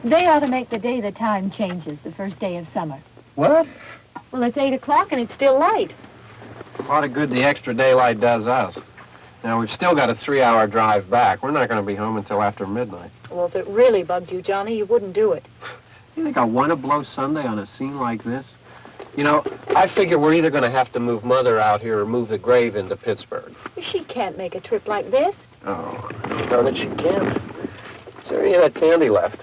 They ought to make the day the time changes, the first day of summer. What? Well, it's 8 o'clock and it's still light. A lot of good the extra daylight does us. Now, we've still got a 3-hour drive back. We're not going to be home until after midnight. Well, if it really bugged you, Johnny, you wouldn't do it. You think I want to blow Sunday on a scene like this? You know, I figure we're either going to have to move Mother out here or move the grave into Pittsburgh. She can't make a trip like this. Oh, darn it, she can't. Is there any of that candy left?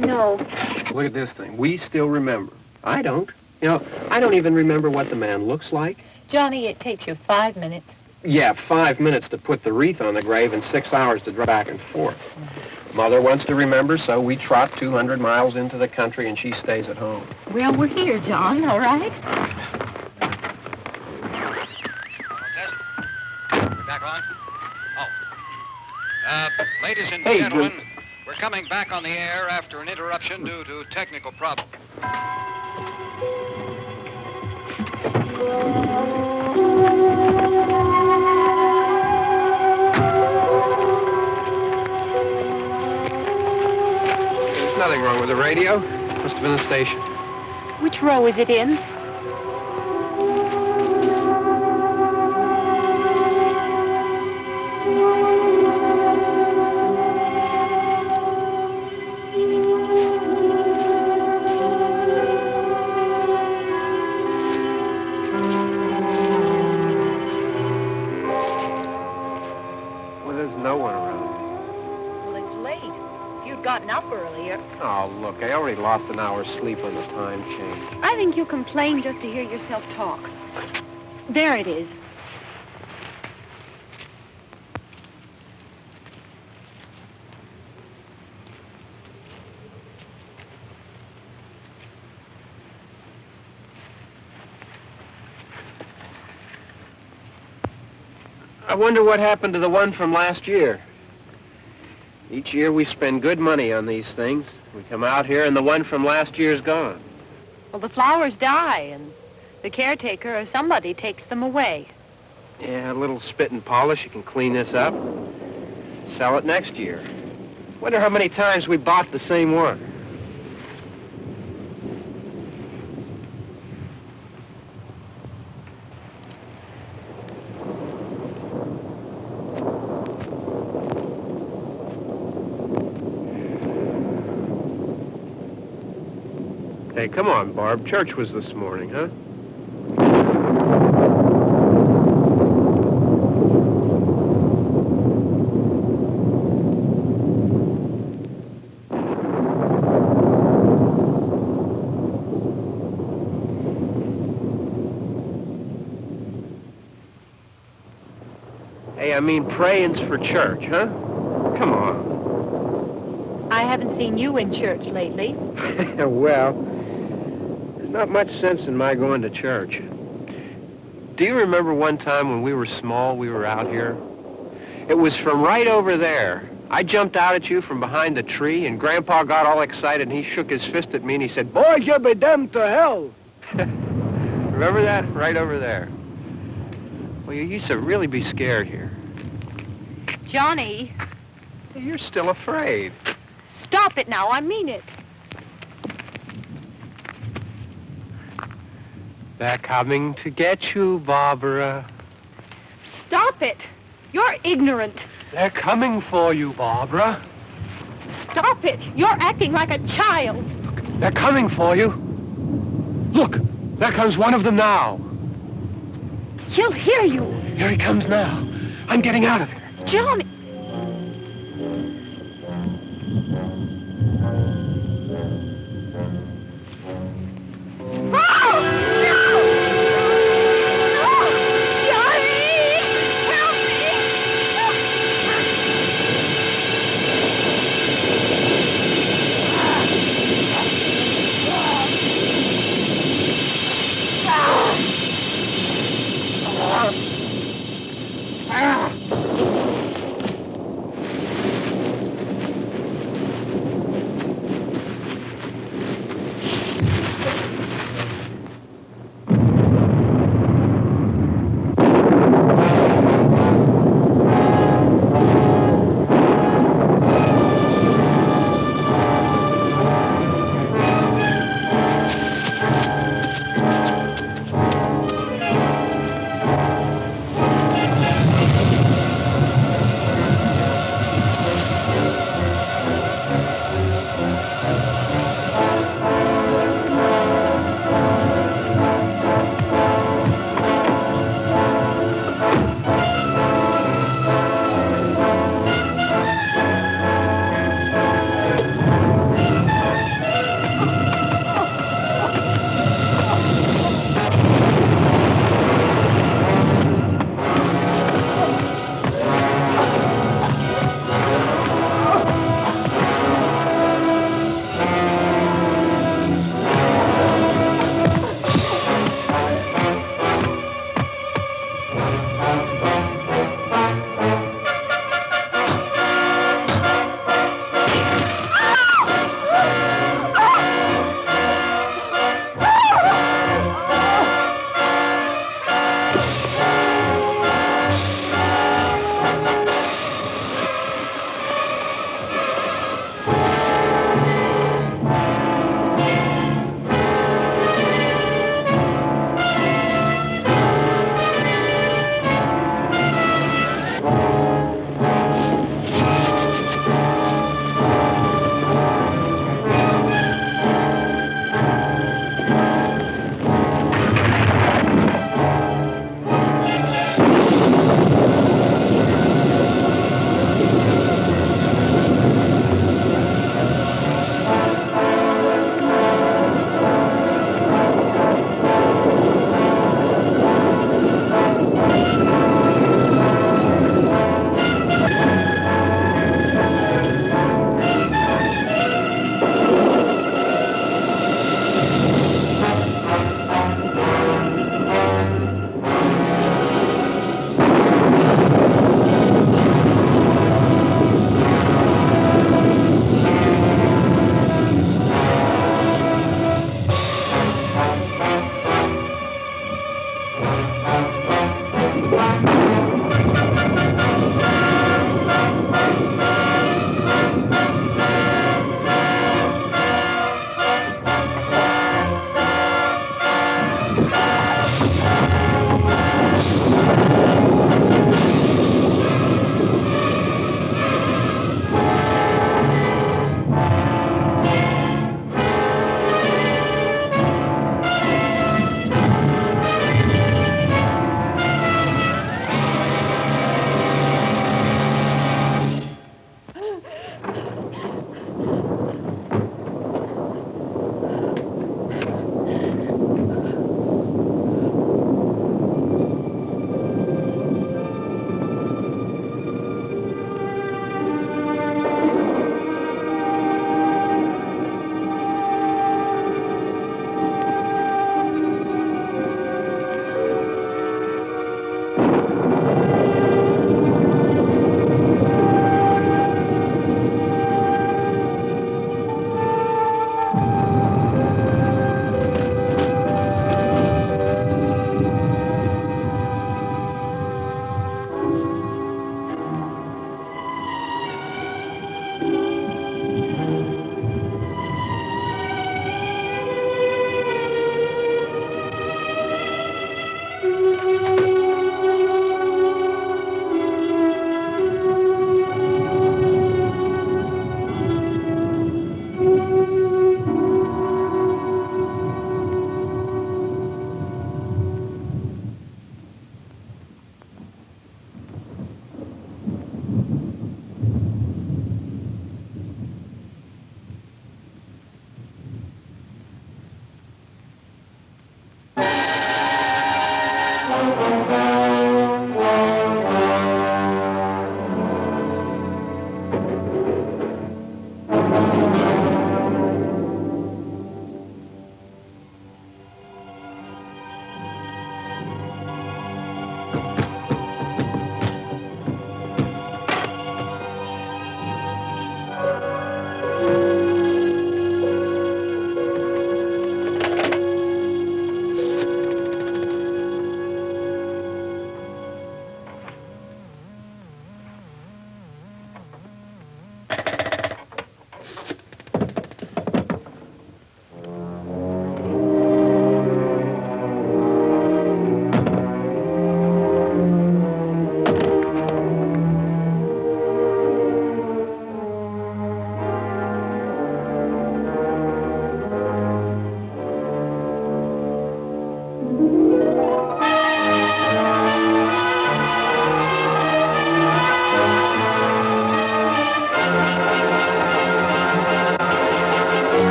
No. Look at this thing. We still remember. I don't. You know, I don't even remember what the man looks like. Johnny, it takes you 5 minutes. Yeah, 5 minutes to put the wreath on the grave and 6 hours to drive back and forth. Mother wants to remember, so we trot 200 miles into the country and she stays at home. Well, we're here, John, all right? Test. We're back on? Oh. Ladies and gentlemen, we're coming back on the air after an interruption due to technical problems. There's nothing wrong with the radio. Must have been the station. Which row is it in? Gotten up earlier. Oh, look, I already lost an hour's sleep on the time change. I think you complain just to hear yourself talk. There it is. I wonder what happened to the one from last year. Each year we spend good money on these things. We come out here and the one from last year's gone. Well, the flowers die and the caretaker or somebody takes them away. Yeah, a little spit and polish. You can clean this up. Sell it next year. Wonder how many times we bought the same one. Hey, come on, Barb. Church was this morning, huh? Hey, I mean, praying's for church, huh? Come on. I haven't seen you in church lately. Well, not much sense in my going to church. Do you remember one time when we were small, we were out here? It was from right over there, I jumped out at you from behind the tree, and Grandpa got all excited, and he shook his fist at me, and he said, "Boys, you'll be damned to hell." Remember that? Right over there. Well, you used to really be scared here. Johnny, You're still afraid. stop it now. I mean it. They're coming to get you, Barbara. Stop it. You're ignorant. They're coming for you, Barbara. Stop it. You're acting like a child. They're coming for you. Look, there comes one of them now. He'll hear you. Here he comes now. I'm getting out of here. Johnny.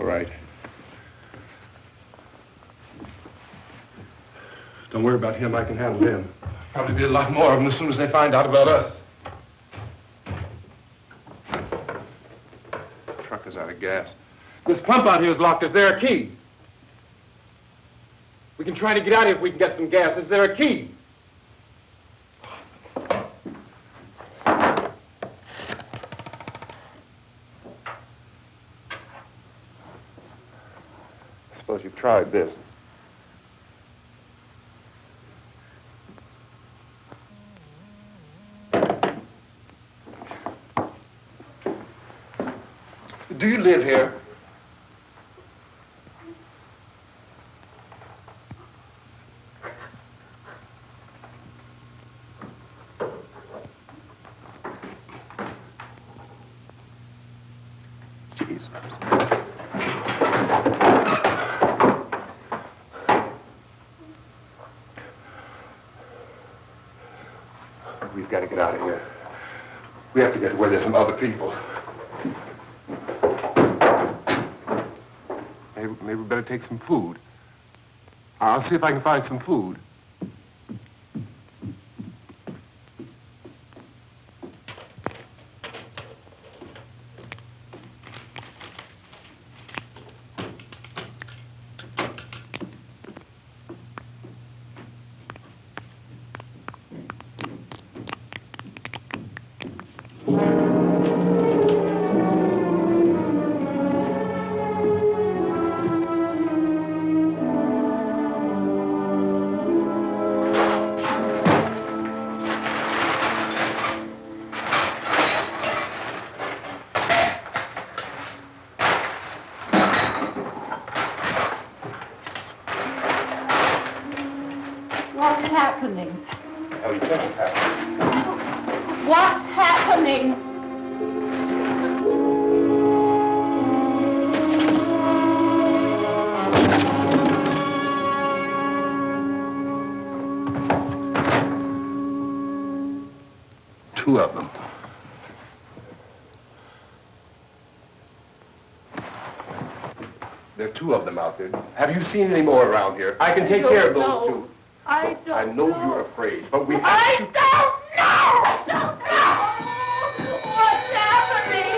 right. Don't worry about him. I can handle him. Probably be a lot more of them as soon as they find out about us. The truck is out of gas. This pump out here is locked. Is there a key? We can try to get out here if we can get some gas. Is there a key? I suppose you've tried this. Do you live here? Jesus. We've got to get out of here. We have to get to where there's some other people. Maybe we better take some food. I'll see if I can find some food. What's happening? How do you think it's happening? What's happening? Two of them. There are two of them out there. Have you seen any more around here? I can take care of those two. I don't I know you're afraid, but we have I to... don't know! I don't know! What's happening?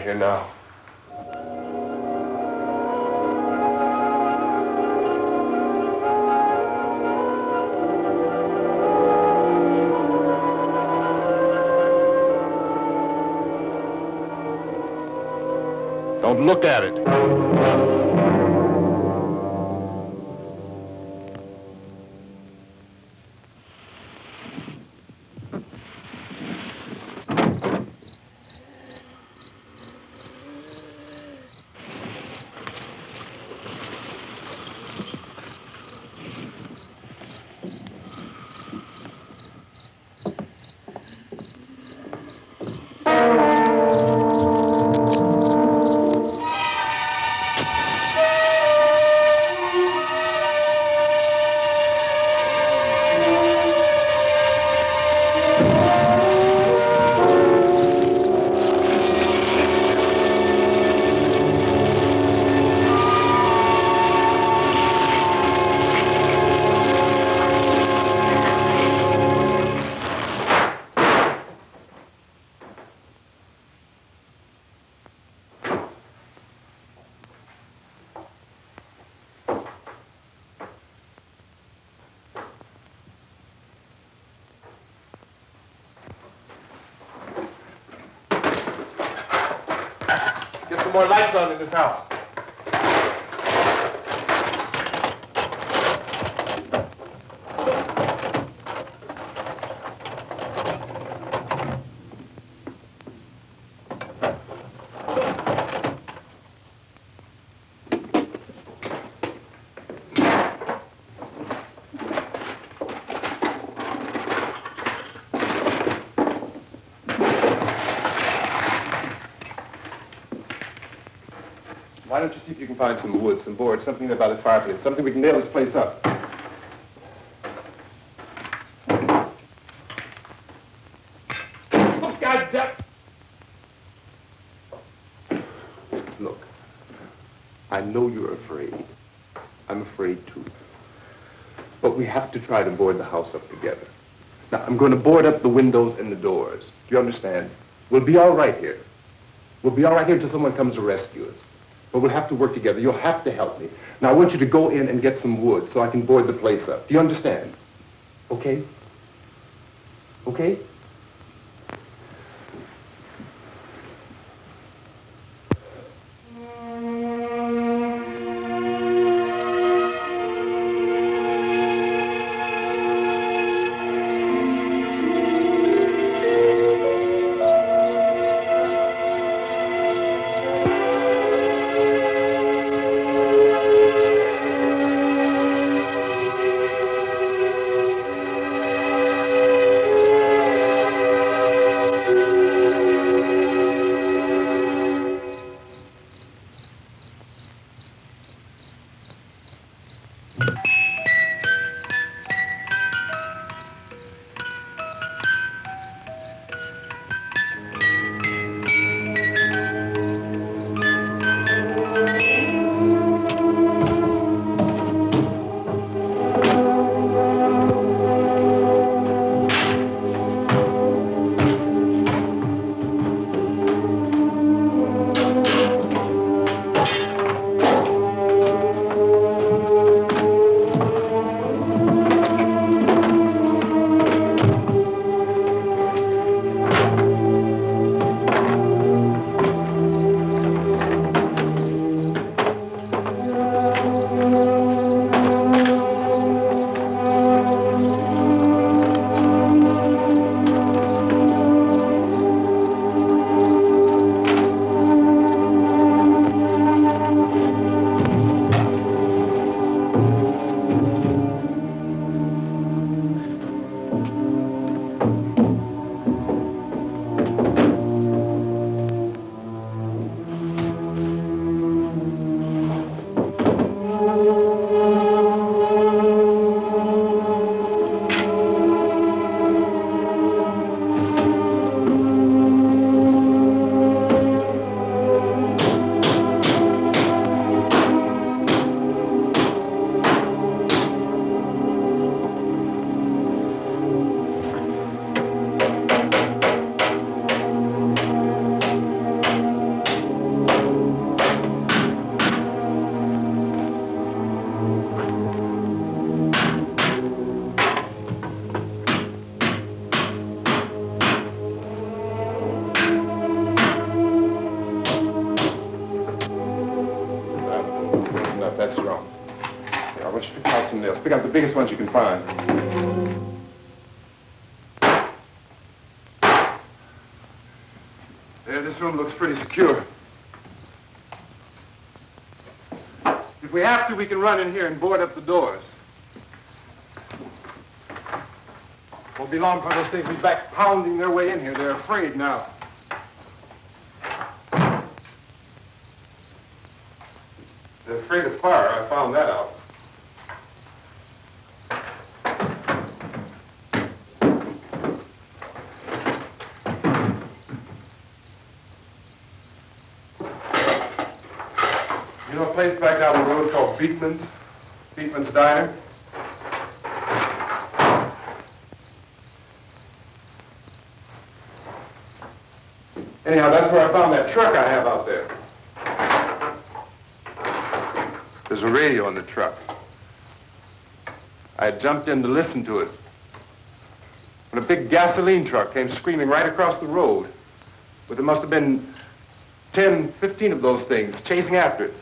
here now. Don't look at it. Get some more lights on in this house. Why don't you see if you can find some wood, some boards, something about the fireplace, something we can nail this place up. Oh, God damn! Look, I know you're afraid. I'm afraid too. But we have to try to board the house up together. Now, I'm going to board up the windows and the doors. Do you understand? We'll be all right here. We'll be all right here until someone comes to rescue us. But we'll have to work together. You'll have to help me. Now, I want you to go in and get some wood so I can board the place up. Do you understand? Okay? Okay? nails. Pick out the biggest ones you can find. There, this room looks pretty secure. If we have to, we can run in here and board up the doors. Won't be long for those things to be back pounding their way in here. They're afraid now. They're afraid of fire. I found that out. You know a place back down the road called Beekman's? Beekman's Diner? Anyhow, that's where I found that truck I have out there. There's a radio in the truck. I had jumped in to listen to it when a big gasoline truck came screaming right across the road. But there must have been 10, 15 of those things chasing after it.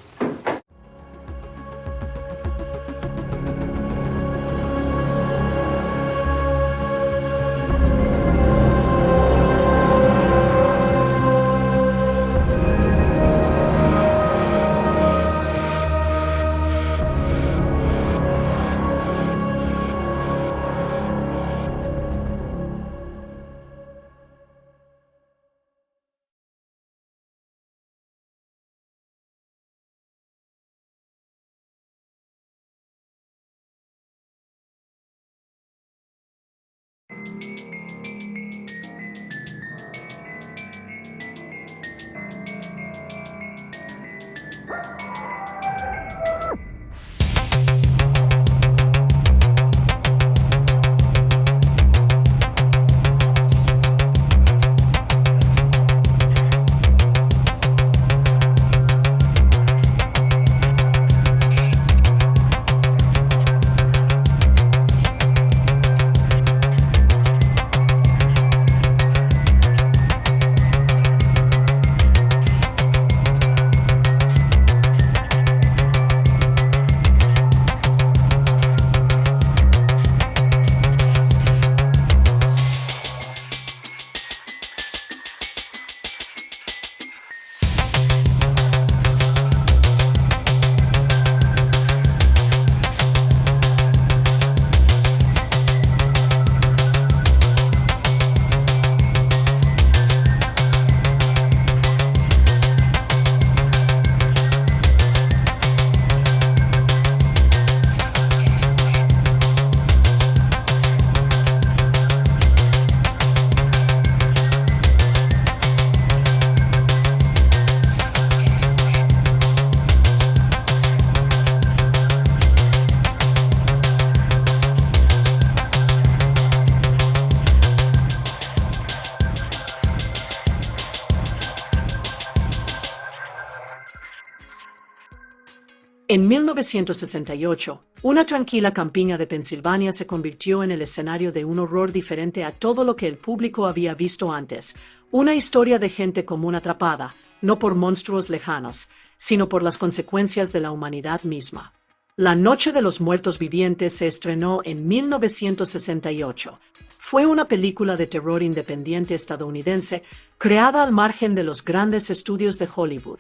En 1968, una tranquila campiña de Pensilvania se convirtió en el escenario de un horror diferente a todo lo que el público había visto antes. Una historia de gente común atrapada, no por monstruos lejanos, sino por las consecuencias de la humanidad misma. La Noche de los Muertos Vivientes se estrenó en 1968. Fue una película de terror independiente estadounidense creada al margen de los grandes estudios de Hollywood.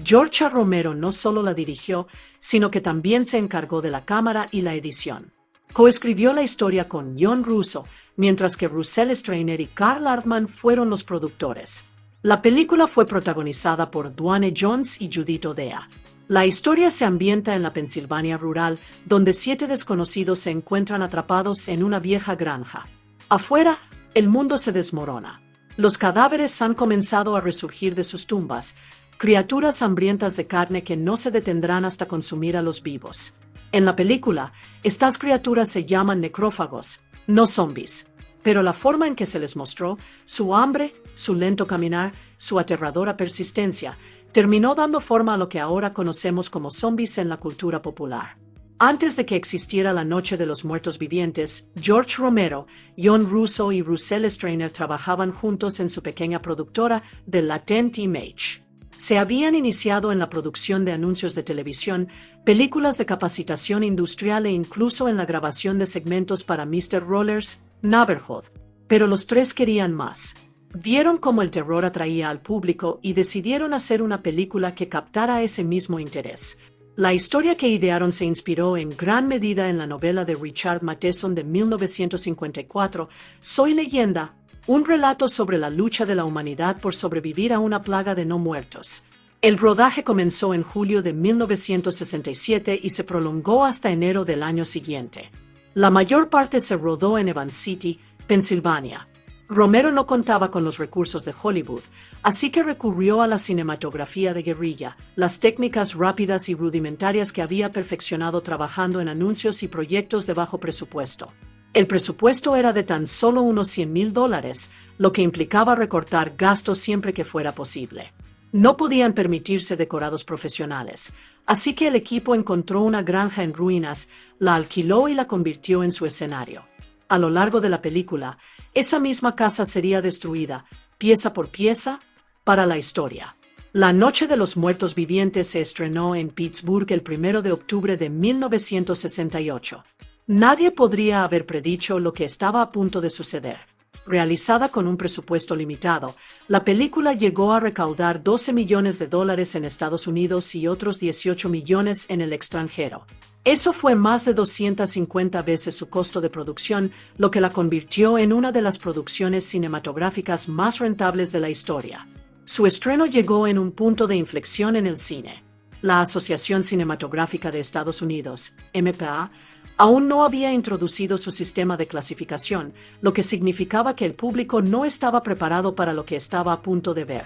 George A. Romero no solo la dirigió, sino que también se encargó de la cámara y la edición. Coescribió la historia con John Russo, mientras que Russell Strainer y Carl Artman fueron los productores. La película fue protagonizada por Dwayne Jones y Judith Odea. La historia se ambienta en la Pensilvania rural, donde 7 desconocidos se encuentran atrapados en una vieja granja. Afuera, el mundo se desmorona. Los cadáveres han comenzado a resurgir de sus tumbas, criaturas hambrientas de carne que no se detendrán hasta consumir a los vivos. En la película, estas criaturas se llaman necrófagos, no zombies, pero la forma en que se les mostró, su hambre, su lento caminar, su aterradora persistencia, terminó dando forma a lo que ahora conocemos como zombies en la cultura popular. Antes de que existiera la Noche de los Muertos Vivientes, George Romero, John Russo y Russell Strainer trabajaban juntos en su pequeña productora The Latent Image. Se habían iniciado en la producción de anuncios de televisión, películas de capacitación industrial e incluso en la grabación de segmentos para Mr. Roller's Neighborhood. Pero los tres querían más. Vieron cómo el terror atraía al público y decidieron hacer una película que captara ese mismo interés. La historia que idearon se inspiró en gran medida en la novela de Richard Matheson de 1954, Soy Leyenda, un relato sobre la lucha de la humanidad por sobrevivir a una plaga de no muertos. El rodaje comenzó en julio de 1967 y se prolongó hasta enero del año siguiente. La mayor parte se rodó en Evans City, Pensilvania. Romero no contaba con los recursos de Hollywood, así que recurrió a la cinematografía de guerrilla, las técnicas rápidas y rudimentarias que había perfeccionado trabajando en anuncios y proyectos de bajo presupuesto. El presupuesto era de tan solo unos $100,000, lo que implicaba recortar gastos siempre que fuera posible. No podían permitirse decorados profesionales, así que el equipo encontró una granja en ruinas, la alquiló y la convirtió en su escenario. A lo largo de la película, esa misma casa sería destruida, pieza por pieza, para la historia. La Noche de los Muertos Vivientes se estrenó en Pittsburgh el 1 de octubre de 1968. Nadie podría haber predicho lo que estaba a punto de suceder. Realizada con un presupuesto limitado, la película llegó a recaudar $12 millones en Estados Unidos y otros 18 millones en el extranjero. Eso fue más de 250 veces su costo de producción, lo que la convirtió en una de las producciones cinematográficas más rentables de la historia. Su estreno llegó en un punto de inflexión en el cine. La Asociación Cinematográfica de Estados Unidos, MPA, aún no había introducido su sistema de clasificación, lo que significaba que el público no estaba preparado para lo que estaba a punto de ver.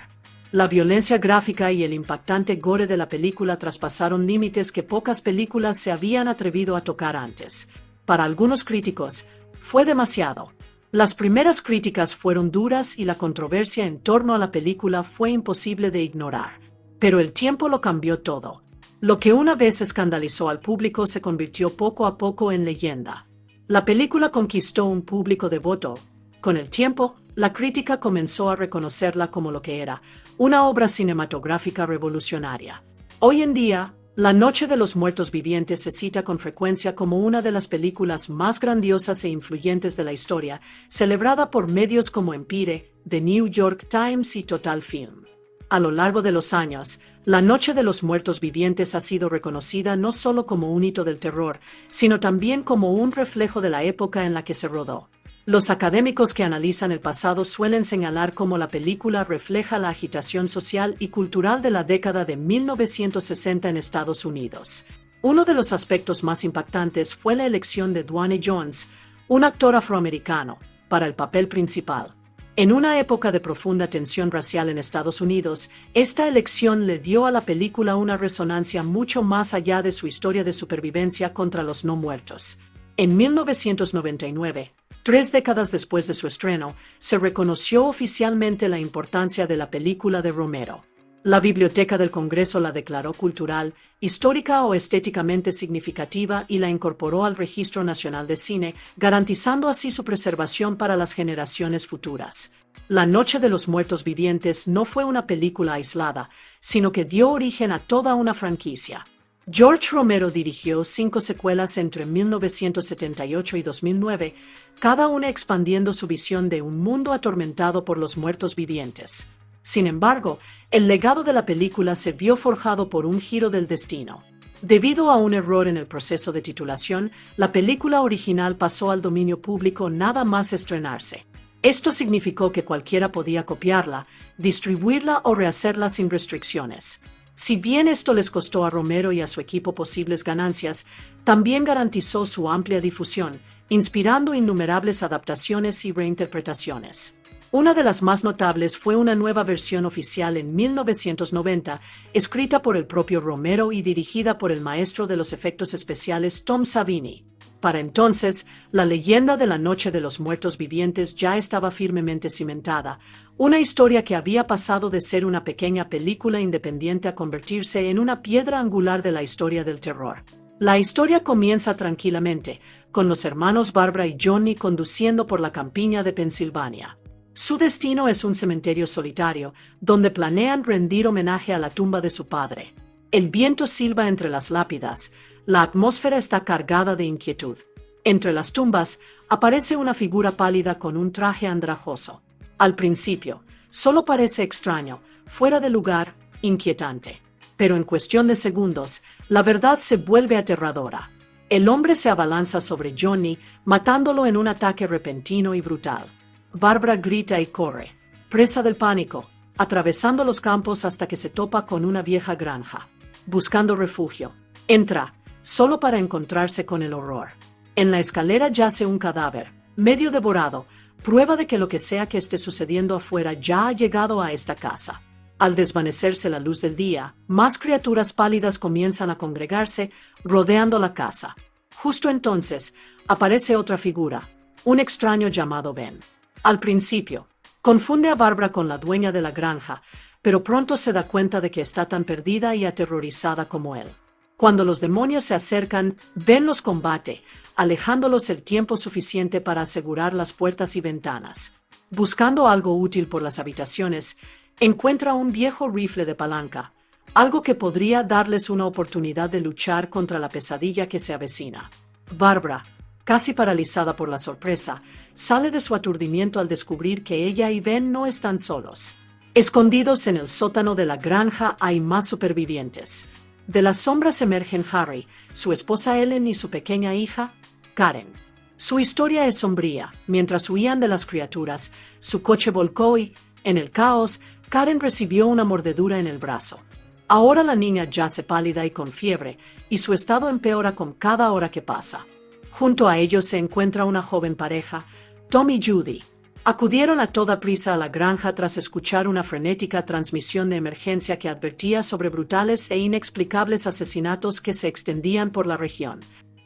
La violencia gráfica y el impactante gore de la película traspasaron límites que pocas películas se habían atrevido a tocar antes. Para algunos críticos, fue demasiado. Las primeras críticas fueron duras y la controversia en torno a la película fue imposible de ignorar. Pero el tiempo lo cambió todo. Lo que una vez escandalizó al público se convirtió poco a poco en leyenda. La película conquistó un público devoto. Con el tiempo, la crítica comenzó a reconocerla como lo que era, una obra cinematográfica revolucionaria. Hoy en día, La Noche de los Muertos Vivientes se cita con frecuencia como una de las películas más grandiosas e influyentes de la historia, celebrada por medios como Empire, The New York Times y Total Film. A lo largo de los años, La Noche de los Muertos Vivientes ha sido reconocida no solo como un hito del terror, sino también como un reflejo de la época en la que se rodó. Los académicos que analizan el pasado suelen señalar cómo la película refleja la agitación social y cultural de la década de 1960 en Estados Unidos. Uno de los aspectos más impactantes fue la elección de Dwayne Jones, un actor afroamericano, para el papel principal. En una época de profunda tensión racial en Estados Unidos, esta elección le dio a la película una resonancia mucho más allá de su historia de supervivencia contra los no muertos. En 1999, 3 décadas después de su estreno, se reconoció oficialmente la importancia de la película de Romero. La Biblioteca del Congreso la declaró cultural, histórica o estéticamente significativa y la incorporó al Registro Nacional de Cine, garantizando así su preservación para las generaciones futuras. La Noche de los Muertos Vivientes no fue una película aislada, sino que dio origen a toda una franquicia. George Romero dirigió 5 secuelas entre 1978 y 2009, cada una expandiendo su visión de un mundo atormentado por los muertos vivientes. Sin embargo, el legado de la película se vio forjado por un giro del destino. Debido a un error en el proceso de titulación, la película original pasó al dominio público nada más estrenarse. Esto significó que cualquiera podía copiarla, distribuirla o rehacerla sin restricciones. Si bien esto les costó a Romero y a su equipo posibles ganancias, también garantizó su amplia difusión, inspirando innumerables adaptaciones y reinterpretaciones. Una de las más notables fue una nueva versión oficial en 1990, escrita por el propio Romero y dirigida por el maestro de los efectos especiales Tom Savini. Para entonces, la leyenda de la Noche de los Muertos Vivientes ya estaba firmemente cimentada, una historia que había pasado de ser una pequeña película independiente a convertirse en una piedra angular de la historia del terror. La historia comienza tranquilamente, con los hermanos Barbara y Johnny conduciendo por la campiña de Pensilvania. Su destino es un cementerio solitario, donde planean rendir homenaje a la tumba de su padre. El viento silba entre las lápidas, la atmósfera está cargada de inquietud. Entre las tumbas aparece una figura pálida con un traje andrajoso. Al principio, solo parece extraño, fuera de lugar, inquietante. Pero en cuestión de segundos, la verdad se vuelve aterradora. El hombre se abalanza sobre Johnny, matándolo en un ataque repentino y brutal. Barbara grita y corre, presa del pánico, atravesando los campos hasta que se topa con una vieja granja. Buscando refugio, entra, solo para encontrarse con el horror. En la escalera yace un cadáver, medio devorado, prueba de que lo que sea que esté sucediendo afuera ya ha llegado a esta casa. Al desvanecerse la luz del día, más criaturas pálidas comienzan a congregarse, rodeando la casa. Justo entonces, aparece otra figura, un extraño llamado Ben. Al principio, confunde a Barbara con la dueña de la granja, pero pronto se da cuenta de que está tan perdida y aterrorizada como él. Cuando los demonios se acercan, Ben los combate, alejándolos el tiempo suficiente para asegurar las puertas y ventanas. Buscando algo útil por las habitaciones, encuentra un viejo rifle de palanca, algo que podría darles una oportunidad de luchar contra la pesadilla que se avecina. Barbara, casi paralizada por la sorpresa, sale de su aturdimiento al descubrir que ella y Ben no están solos. Escondidos en el sótano de la granja hay más supervivientes. De las sombras emergen Harry, su esposa Ellen y su pequeña hija, Karen. Su historia es sombría. Mientras huían de las criaturas, su coche volcó y, en el caos, Karen recibió una mordedura en el brazo. Ahora la niña yace pálida y con fiebre, y su estado empeora con cada hora que pasa. Junto a ellos se encuentra una joven pareja, Tom y Judy. Acudieron a toda prisa a la granja tras escuchar una frenética transmisión de emergencia que advertía sobre brutales e inexplicables asesinatos que se extendían por la región.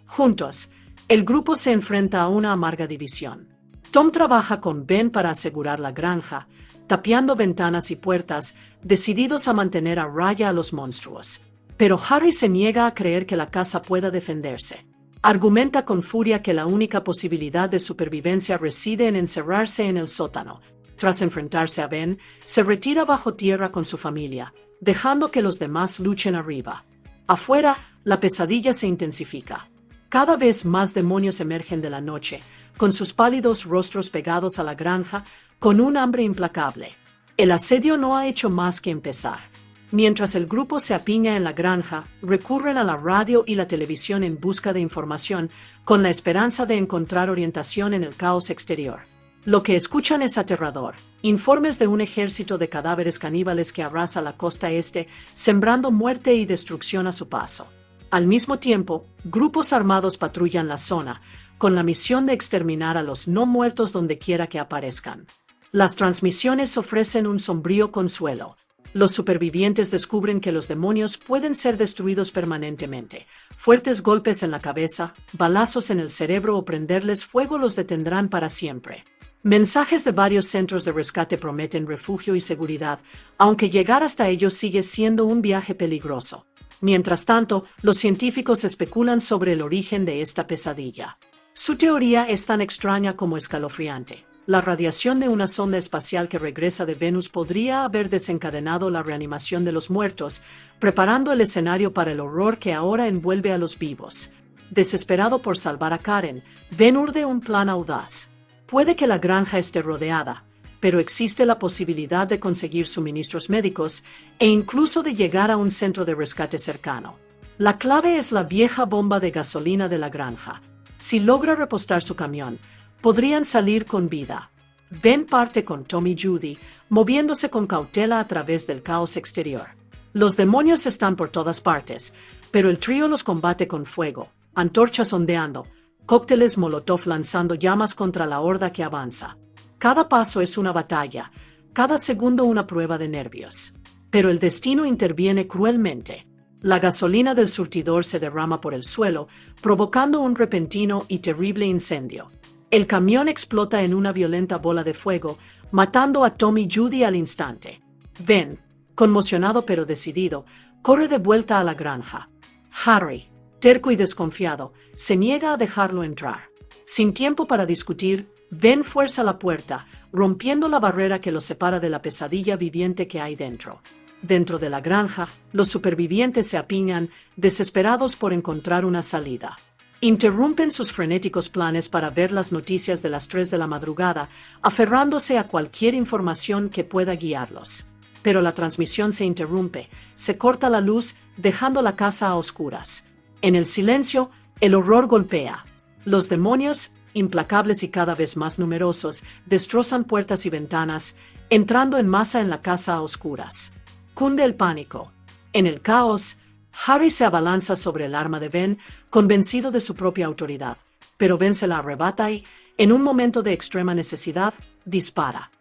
Juntos, el grupo se enfrenta a una amarga división. Tom trabaja con Ben para asegurar la granja, tapiando ventanas y puertas, decididos a mantener a raya a los monstruos. Pero Harry se niega a creer que la casa pueda defenderse. Argumenta con furia que la única posibilidad de supervivencia reside en encerrarse en el sótano. Tras enfrentarse a Ben, se retira bajo tierra con su familia, dejando que los demás luchen arriba. Afuera, la pesadilla se intensifica. Cada vez más demonios emergen de la noche, con sus pálidos rostros pegados a la granja, con un hambre implacable. El asedio no ha hecho más que empezar. Mientras el grupo se apiña en la granja, recurren a la radio y la televisión en busca de información, con la esperanza de encontrar orientación en el caos exterior. Lo que escuchan es aterrador. Informes de un ejército de cadáveres caníbales que arrasa la costa este, sembrando muerte y destrucción a su paso. Al mismo tiempo, grupos armados patrullan la zona, con la misión de exterminar a los no muertos donde quiera que aparezcan. Las transmisiones ofrecen un sombrío consuelo. Los supervivientes descubren que los demonios pueden ser destruidos permanentemente. Fuertes golpes en la cabeza, balazos en el cerebro o prenderles fuego los detendrán para siempre. Mensajes de varios centros de rescate prometen refugio y seguridad, aunque llegar hasta ellos sigue siendo un viaje peligroso. Mientras tanto, los científicos especulan sobre el origen de esta pesadilla. Su teoría es tan extraña como escalofriante. La radiación de una sonda espacial que regresa de Venus podría haber desencadenado la reanimación de los muertos, preparando el escenario para el horror que ahora envuelve a los vivos. Desesperado por salvar a Karen, Ben urde un plan audaz. Puede que la granja esté rodeada, pero existe la posibilidad de conseguir suministros médicos e incluso de llegar a un centro de rescate cercano. La clave es la vieja bomba de gasolina de la granja. Si logra repostar su camión, podrían salir con vida. Ben parte con Tom y Judy, moviéndose con cautela a través del caos exterior. Los demonios están por todas partes, pero el trío los combate con fuego, antorchas ondeando, cócteles molotov lanzando llamas contra la horda que avanza. Cada paso es una batalla, cada segundo una prueba de nervios. Pero el destino interviene cruelmente. La gasolina del surtidor se derrama por el suelo, provocando un repentino y terrible incendio. El camión explota en una violenta bola de fuego, matando a Tom y Judy al instante. Ben, conmocionado pero decidido, corre de vuelta a la granja. Harry, terco y desconfiado, se niega a dejarlo entrar. Sin tiempo para discutir, Ben fuerza la puerta, rompiendo la barrera que los separa de la pesadilla viviente que hay dentro. Dentro de la granja, los supervivientes se apiñan, desesperados por encontrar una salida. Interrumpen sus frenéticos planes para ver las noticias de las 3 de la madrugada, aferrándose a cualquier información que pueda guiarlos. Pero la transmisión se interrumpe, se corta la luz, dejando la casa a oscuras. En el silencio, el horror golpea. Los demonios, implacables y cada vez más numerosos, destrozan puertas y ventanas, entrando en masa en la casa a oscuras. Cunde el pánico. En el caos, Harry se abalanza sobre el arma de Ben, convencido de su propia autoridad, pero Ben se la arrebata y, en un momento de extrema necesidad, dispara.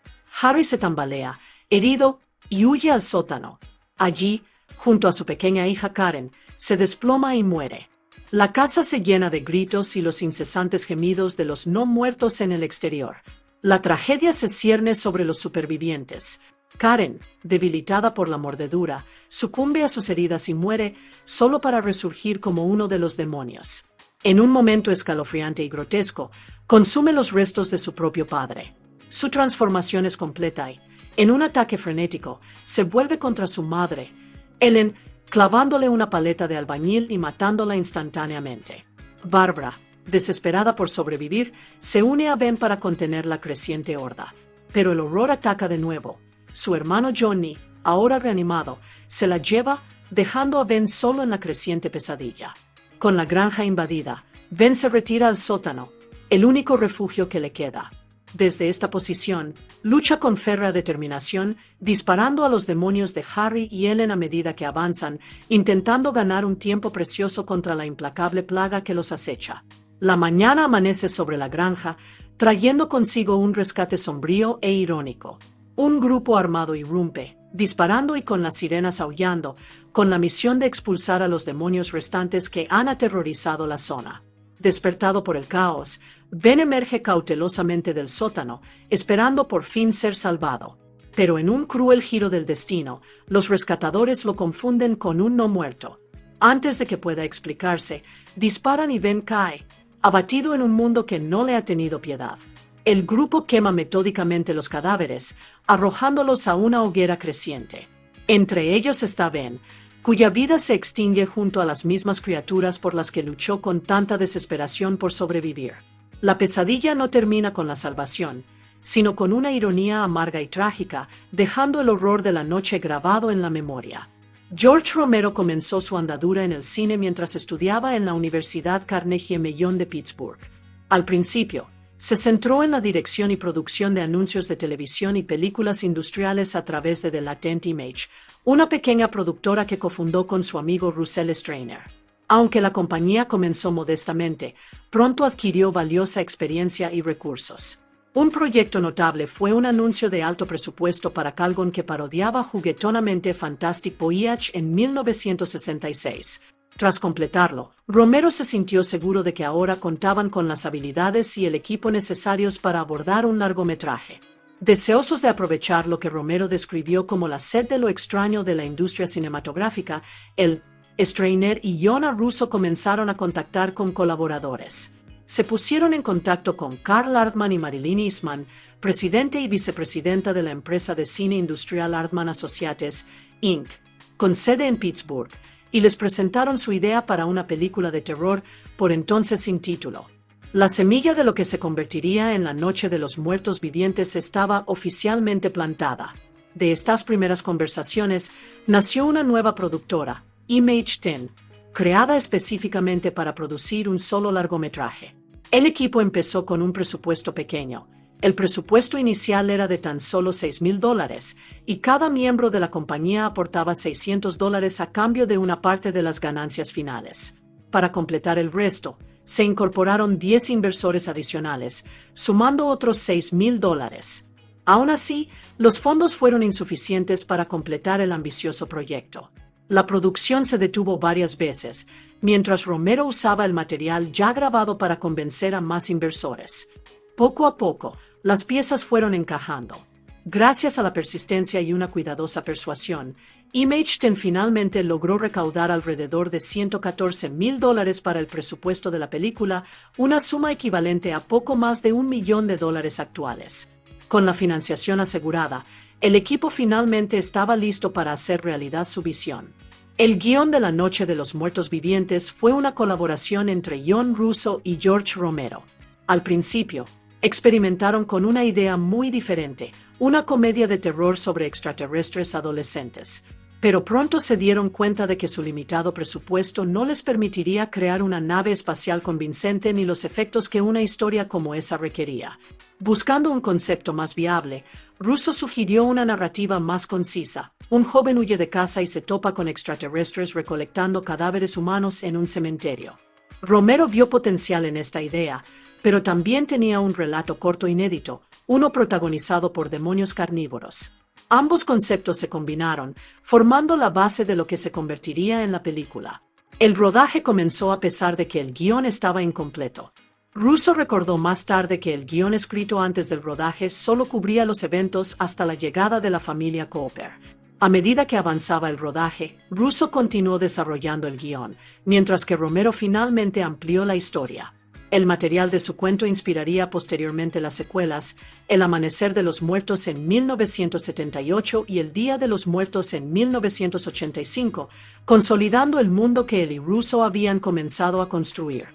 Harry se tambalea, herido, y huye al sótano. Allí, junto a su pequeña hija Karen, se desploma y muere. La casa se llena de gritos y los incesantes gemidos de los no muertos en el exterior. La tragedia se cierne sobre los supervivientes. Karen, debilitada por la mordedura, sucumbe a sus heridas y muere, solo para resurgir como uno de los demonios. En un momento escalofriante y grotesco, consume los restos de su propio padre. Su transformación es completa y, en un ataque frenético, se vuelve contra su madre, Ellen, clavándole una paleta de albañil y matándola instantáneamente. Barbara, desesperada por sobrevivir, se une a Ben para contener la creciente horda. Pero el horror ataca de nuevo. Su hermano Johnny, ahora reanimado, se la lleva, dejando a Ben solo en la creciente pesadilla. Con la granja invadida, Ben se retira al sótano, el único refugio que le queda. Desde esta posición, lucha con férrea determinación, disparando a los demonios de Harry y Ellen a medida que avanzan, intentando ganar un tiempo precioso contra la implacable plaga que los acecha. La mañana amanece sobre la granja, trayendo consigo un rescate sombrío e irónico. Un grupo armado irrumpe, disparando y con las sirenas aullando, con la misión de expulsar a los demonios restantes que han aterrorizado la zona. Despertado por el caos, Ben emerge cautelosamente del sótano, esperando por fin ser salvado. Pero en un cruel giro del destino, los rescatadores lo confunden con un no muerto. Antes de que pueda explicarse, disparan y Ben cae, abatido en un mundo que no le ha tenido piedad. El grupo quema metódicamente los cadáveres, arrojándolos a una hoguera creciente. Entre ellos está Ben, cuya vida se extingue junto a las mismas criaturas por las que luchó con tanta desesperación por sobrevivir. La pesadilla no termina con la salvación, sino con una ironía amarga y trágica, dejando el horror de la noche grabado en la memoria. George Romero comenzó su andadura en el cine mientras estudiaba en la Universidad Carnegie Mellon de Pittsburgh. Al principio, se centró en la dirección y producción de anuncios de televisión y películas industriales a través de The Latent Image, una pequeña productora que cofundó con su amigo Russell Strainer. Aunque la compañía comenzó modestamente, pronto adquirió valiosa experiencia y recursos. Un proyecto notable fue un anuncio de alto presupuesto para Calgon que parodiaba juguetonamente Fantastic Voyage en 1966. Tras completarlo, Romero se sintió seguro de que ahora contaban con las habilidades y el equipo necesarios para abordar un largometraje. Deseosos de aprovechar lo que Romero describió como la sed de lo extraño de la industria cinematográfica, el Strainer y Jonah Russo comenzaron a contactar con colaboradores. Se pusieron en contacto con Carl Aardman y Marilyn Eastman, presidente y vicepresidenta de la empresa de cine industrial Aardman Associates, Inc., con sede en Pittsburgh, y les presentaron su idea para una película de terror por entonces sin título. La semilla de lo que se convertiría en La Noche de los Muertos Vivientes estaba oficialmente plantada. De estas primeras conversaciones nació una nueva productora, Image 10, creada específicamente para producir un solo largometraje. El equipo empezó con un presupuesto pequeño. El presupuesto inicial era de tan solo $6,000 y cada miembro de la compañía aportaba $600 a cambio de una parte de las ganancias finales. Para completar el resto, se incorporaron 10 inversores adicionales, sumando otros $6,000. Aún así, los fondos fueron insuficientes para completar el ambicioso proyecto. La producción se detuvo varias veces, mientras Romero usaba el material ya grabado para convencer a más inversores. Poco a poco, las piezas fueron encajando. Gracias a la persistencia y una cuidadosa persuasión, Image finalmente logró recaudar alrededor de $114,000 para el presupuesto de la película, una suma equivalente a poco más de $1 millón actuales. Con la financiación asegurada, el equipo finalmente estaba listo para hacer realidad su visión. El guión de La Noche de los Muertos Vivientes fue una colaboración entre John Russo y George Romero. Al principio, experimentaron con una idea muy diferente, una comedia de terror sobre extraterrestres adolescentes. Pero pronto se dieron cuenta de que su limitado presupuesto no les permitiría crear una nave espacial convincente ni los efectos que una historia como esa requería. Buscando un concepto más viable, Russo sugirió una narrativa más concisa. Un joven huye de casa y se topa con extraterrestres recolectando cadáveres humanos en un cementerio. Romero vio potencial en esta idea, pero también tenía un relato corto inédito, uno protagonizado por demonios carnívoros. Ambos conceptos se combinaron, formando la base de lo que se convertiría en la película. El rodaje comenzó a pesar de que el guión estaba incompleto. Russo recordó más tarde que el guión escrito antes del rodaje solo cubría los eventos hasta la llegada de la familia Cooper. A medida que avanzaba el rodaje, Russo continuó desarrollando el guión, mientras que Romero finalmente amplió la historia. El material de su cuento inspiraría posteriormente las secuelas, El Amanecer de los Muertos en 1978 y El Día de los Muertos en 1985, consolidando el mundo que él y Russo habían comenzado a construir.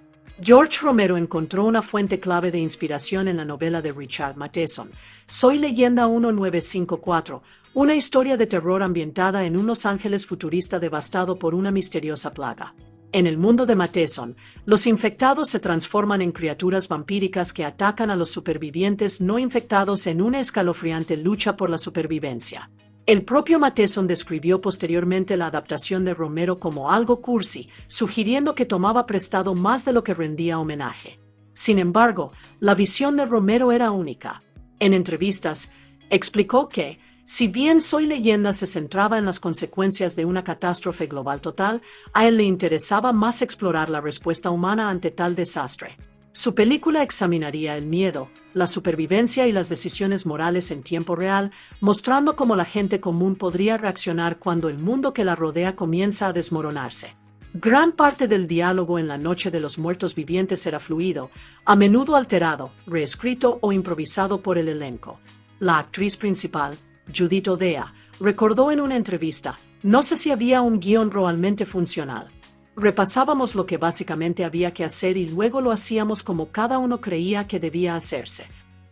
George Romero encontró una fuente clave de inspiración en la novela de Richard Matheson, Soy Leyenda 1954, una historia de terror ambientada en un Los Ángeles futurista devastado por una misteriosa plaga. En el mundo de Matheson, los infectados se transforman en criaturas vampíricas que atacan a los supervivientes no infectados en una escalofriante lucha por la supervivencia. El propio Matheson describió posteriormente la adaptación de Romero como algo cursi, sugiriendo que tomaba prestado más de lo que rendía homenaje. Sin embargo, la visión de Romero era única. En entrevistas, explicó que, si bien Soy Leyenda se centraba en las consecuencias de una catástrofe global total, a él le interesaba más explorar la respuesta humana ante tal desastre. Su película examinaría el miedo, la supervivencia y las decisiones morales en tiempo real, mostrando cómo la gente común podría reaccionar cuando el mundo que la rodea comienza a desmoronarse. Gran parte del diálogo en La Noche de los Muertos Vivientes era fluido, a menudo alterado, reescrito o improvisado por el elenco. La actriz principal, Judith O'Dea, recordó en una entrevista, no sé si había un guión realmente funcional. Repasábamos lo que básicamente había que hacer y luego lo hacíamos como cada uno creía que debía hacerse.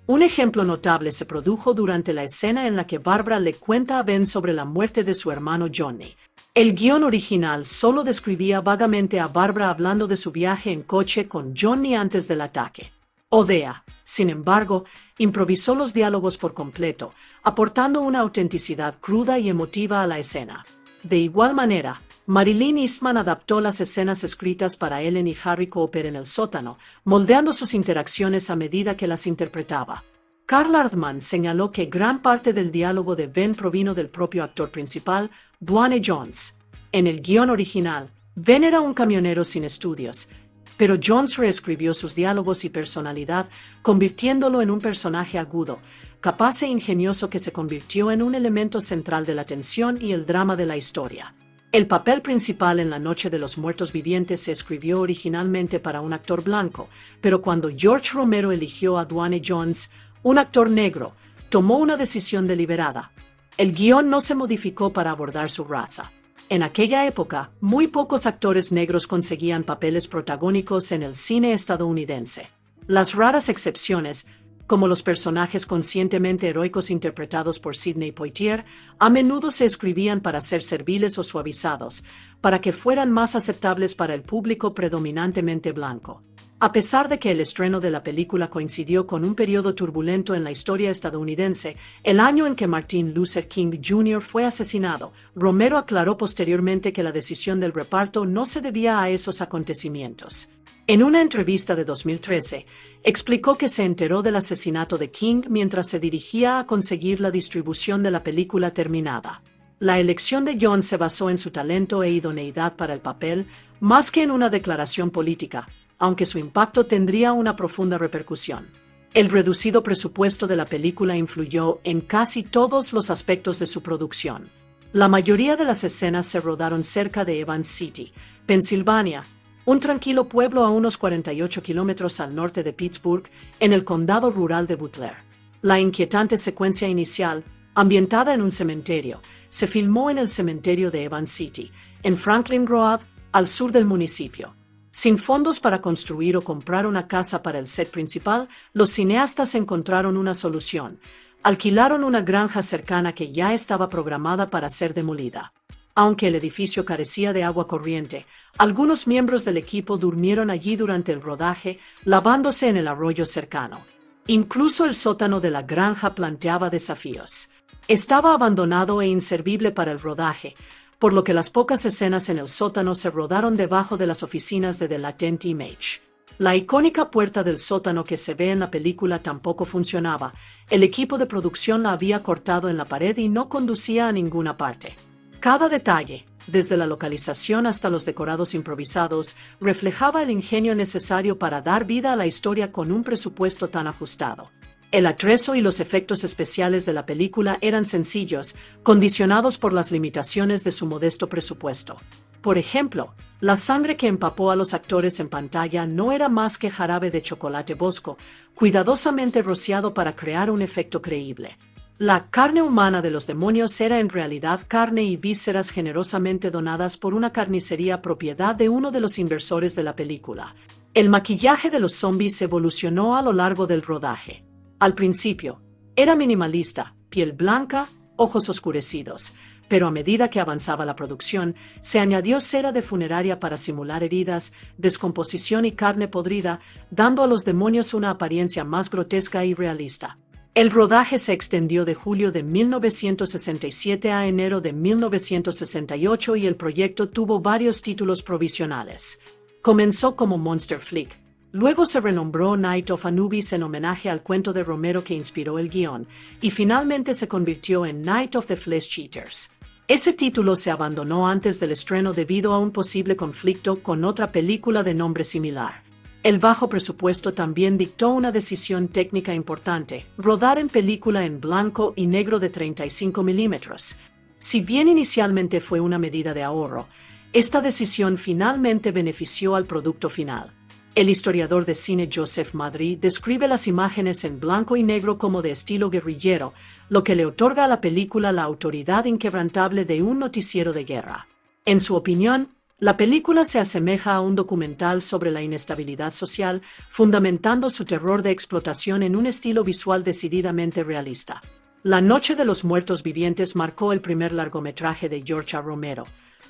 Un ejemplo notable se produjo durante la escena en la que Barbara le cuenta a Ben sobre la muerte de su hermano Johnny. El guión original solo describía vagamente a Barbara hablando de su viaje en coche con Johnny antes del ataque. O'Dea, sin embargo, improvisó los diálogos por completo, aportando una autenticidad cruda y emotiva a la escena. De igual manera, Marilyn Eastman adaptó las escenas escritas para Ellen y Harry Cooper en el sótano, moldeando sus interacciones a medida que las interpretaba. Carl Ardman señaló que gran parte del diálogo de Ben provino del propio actor principal, Dwayne Jones. En el guión original, Ben era un camionero sin estudios, pero Jones reescribió sus diálogos y personalidad, convirtiéndolo en un personaje agudo, capaz e ingenioso que se convirtió en un elemento central de la tensión y el drama de la historia. El papel principal en La Noche de los Muertos Vivientes se escribió originalmente para un actor blanco, pero cuando George Romero eligió a Dwayne Jones, un actor negro, tomó una decisión deliberada. El guión no se modificó para abordar su raza. En aquella época, muy pocos actores negros conseguían papeles protagónicos en el cine estadounidense. Las raras excepciones, como los personajes conscientemente heroicos interpretados por Sidney Poitier, a menudo se escribían para ser serviles o suavizados, para que fueran más aceptables para el público predominantemente blanco. A pesar de que el estreno de la película coincidió con un periodo turbulento en la historia estadounidense, el año en que Martin Luther King Jr. fue asesinado, Romero aclaró posteriormente que la decisión del reparto no se debía a esos acontecimientos. En una entrevista de 2013, explicó que se enteró del asesinato de King mientras se dirigía a conseguir la distribución de la película terminada. La elección de John se basó en su talento e idoneidad para el papel, más que en una declaración política, aunque su impacto tendría una profunda repercusión. El reducido presupuesto de la película influyó en casi todos los aspectos de su producción. La mayoría de las escenas se rodaron cerca de Evans City, Pensilvania, un tranquilo pueblo a unos 48 kilómetros al norte de Pittsburgh, en el condado rural de Butler. La inquietante secuencia inicial, ambientada en un cementerio, se filmó en el cementerio de Evans City, en Franklin Road, al sur del municipio. Sin fondos para construir o comprar una casa para el set principal, los cineastas encontraron una solución. Alquilaron una granja cercana que ya estaba programada para ser demolida. Aunque el edificio carecía de agua corriente, algunos miembros del equipo durmieron allí durante el rodaje, lavándose en el arroyo cercano. Incluso el sótano de la granja planteaba desafíos. Estaba abandonado e inservible para el rodaje, por lo que las pocas escenas en el sótano se rodaron debajo de las oficinas de The Latent Image. La icónica puerta del sótano que se ve en la película tampoco funcionaba. El equipo de producción la había cortado en la pared y no conducía a ninguna parte. Cada detalle, desde la localización hasta los decorados improvisados, reflejaba el ingenio necesario para dar vida a la historia con un presupuesto tan ajustado. El atrezo y los efectos especiales de la película eran sencillos, condicionados por las limitaciones de su modesto presupuesto. Por ejemplo, la sangre que empapó a los actores en pantalla no era más que jarabe de chocolate bosco, cuidadosamente rociado para crear un efecto creíble. La carne humana de los demonios era en realidad carne y vísceras generosamente donadas por una carnicería propiedad de uno de los inversores de la película. El maquillaje de los zombies evolucionó a lo largo del rodaje. Al principio, era minimalista, piel blanca, ojos oscurecidos, pero a medida que avanzaba la producción, se añadió cera de funeraria para simular heridas, descomposición y carne podrida, dando a los demonios una apariencia más grotesca y realista. El rodaje se extendió de julio de 1967 a enero de 1968 y el proyecto tuvo varios títulos provisionales. Comenzó como Monster Flick. Luego se renombró Night of Anubis en homenaje al cuento de Romero que inspiró el guión, y finalmente se convirtió en Night of the Flesh Eaters. Ese título se abandonó antes del estreno debido a un posible conflicto con otra película de nombre similar. El bajo presupuesto también dictó una decisión técnica importante: rodar en película en blanco y negro de 35 milímetros. Si bien inicialmente fue una medida de ahorro, esta decisión finalmente benefició al producto final. El historiador de cine Joseph Madry describe las imágenes en blanco y negro como de estilo guerrillero, lo que le otorga a la película la autoridad inquebrantable de un noticiero de guerra. En su opinión, la película se asemeja a un documental sobre la inestabilidad social, fundamentando su terror de explotación en un estilo visual decididamente realista. La Noche de los Muertos Vivientes marcó el primer largometraje de George A. Romero,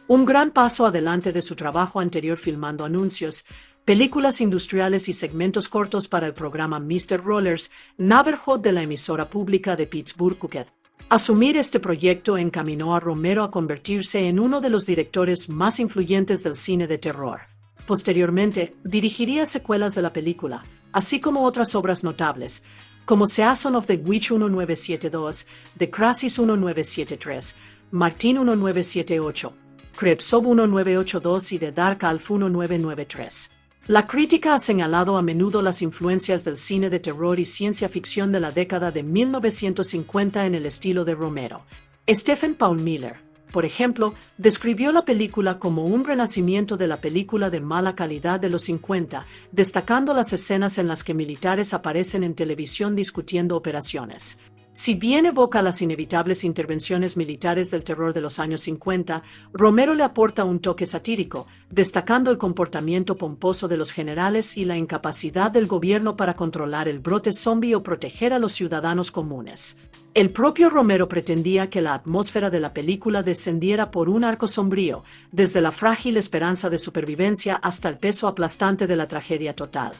un gran paso adelante de su trabajo anterior filmando anuncios, películas industriales y segmentos cortos para el programa Mr. Rollers, Neighborhood de la emisora pública de Pittsburgh. Asumir este proyecto encaminó a Romero a convertirse en uno de los directores más influyentes del cine de terror. Posteriormente, dirigiría secuelas de la película, así como otras obras notables, como Season of the Witch 1972, The Crisis 1973, Martin 1978, Krebsov 1982 y The Dark Alf 1993. La crítica ha señalado a menudo las influencias del cine de terror y ciencia ficción de la década de 1950 en el estilo de Romero. Stephen Paul Miller, por ejemplo, describió la película como un renacimiento de la película de mala calidad de los 50, destacando las escenas en las que militares aparecen en televisión discutiendo operaciones. Si bien evoca las inevitables intervenciones militares del terror de los años 50, Romero le aporta un toque satírico, destacando el comportamiento pomposo de los generales y la incapacidad del gobierno para controlar el brote zombie o proteger a los ciudadanos comunes. El propio Romero pretendía que la atmósfera de la película descendiera por un arco sombrío, desde la frágil esperanza de supervivencia hasta el peso aplastante de la tragedia total.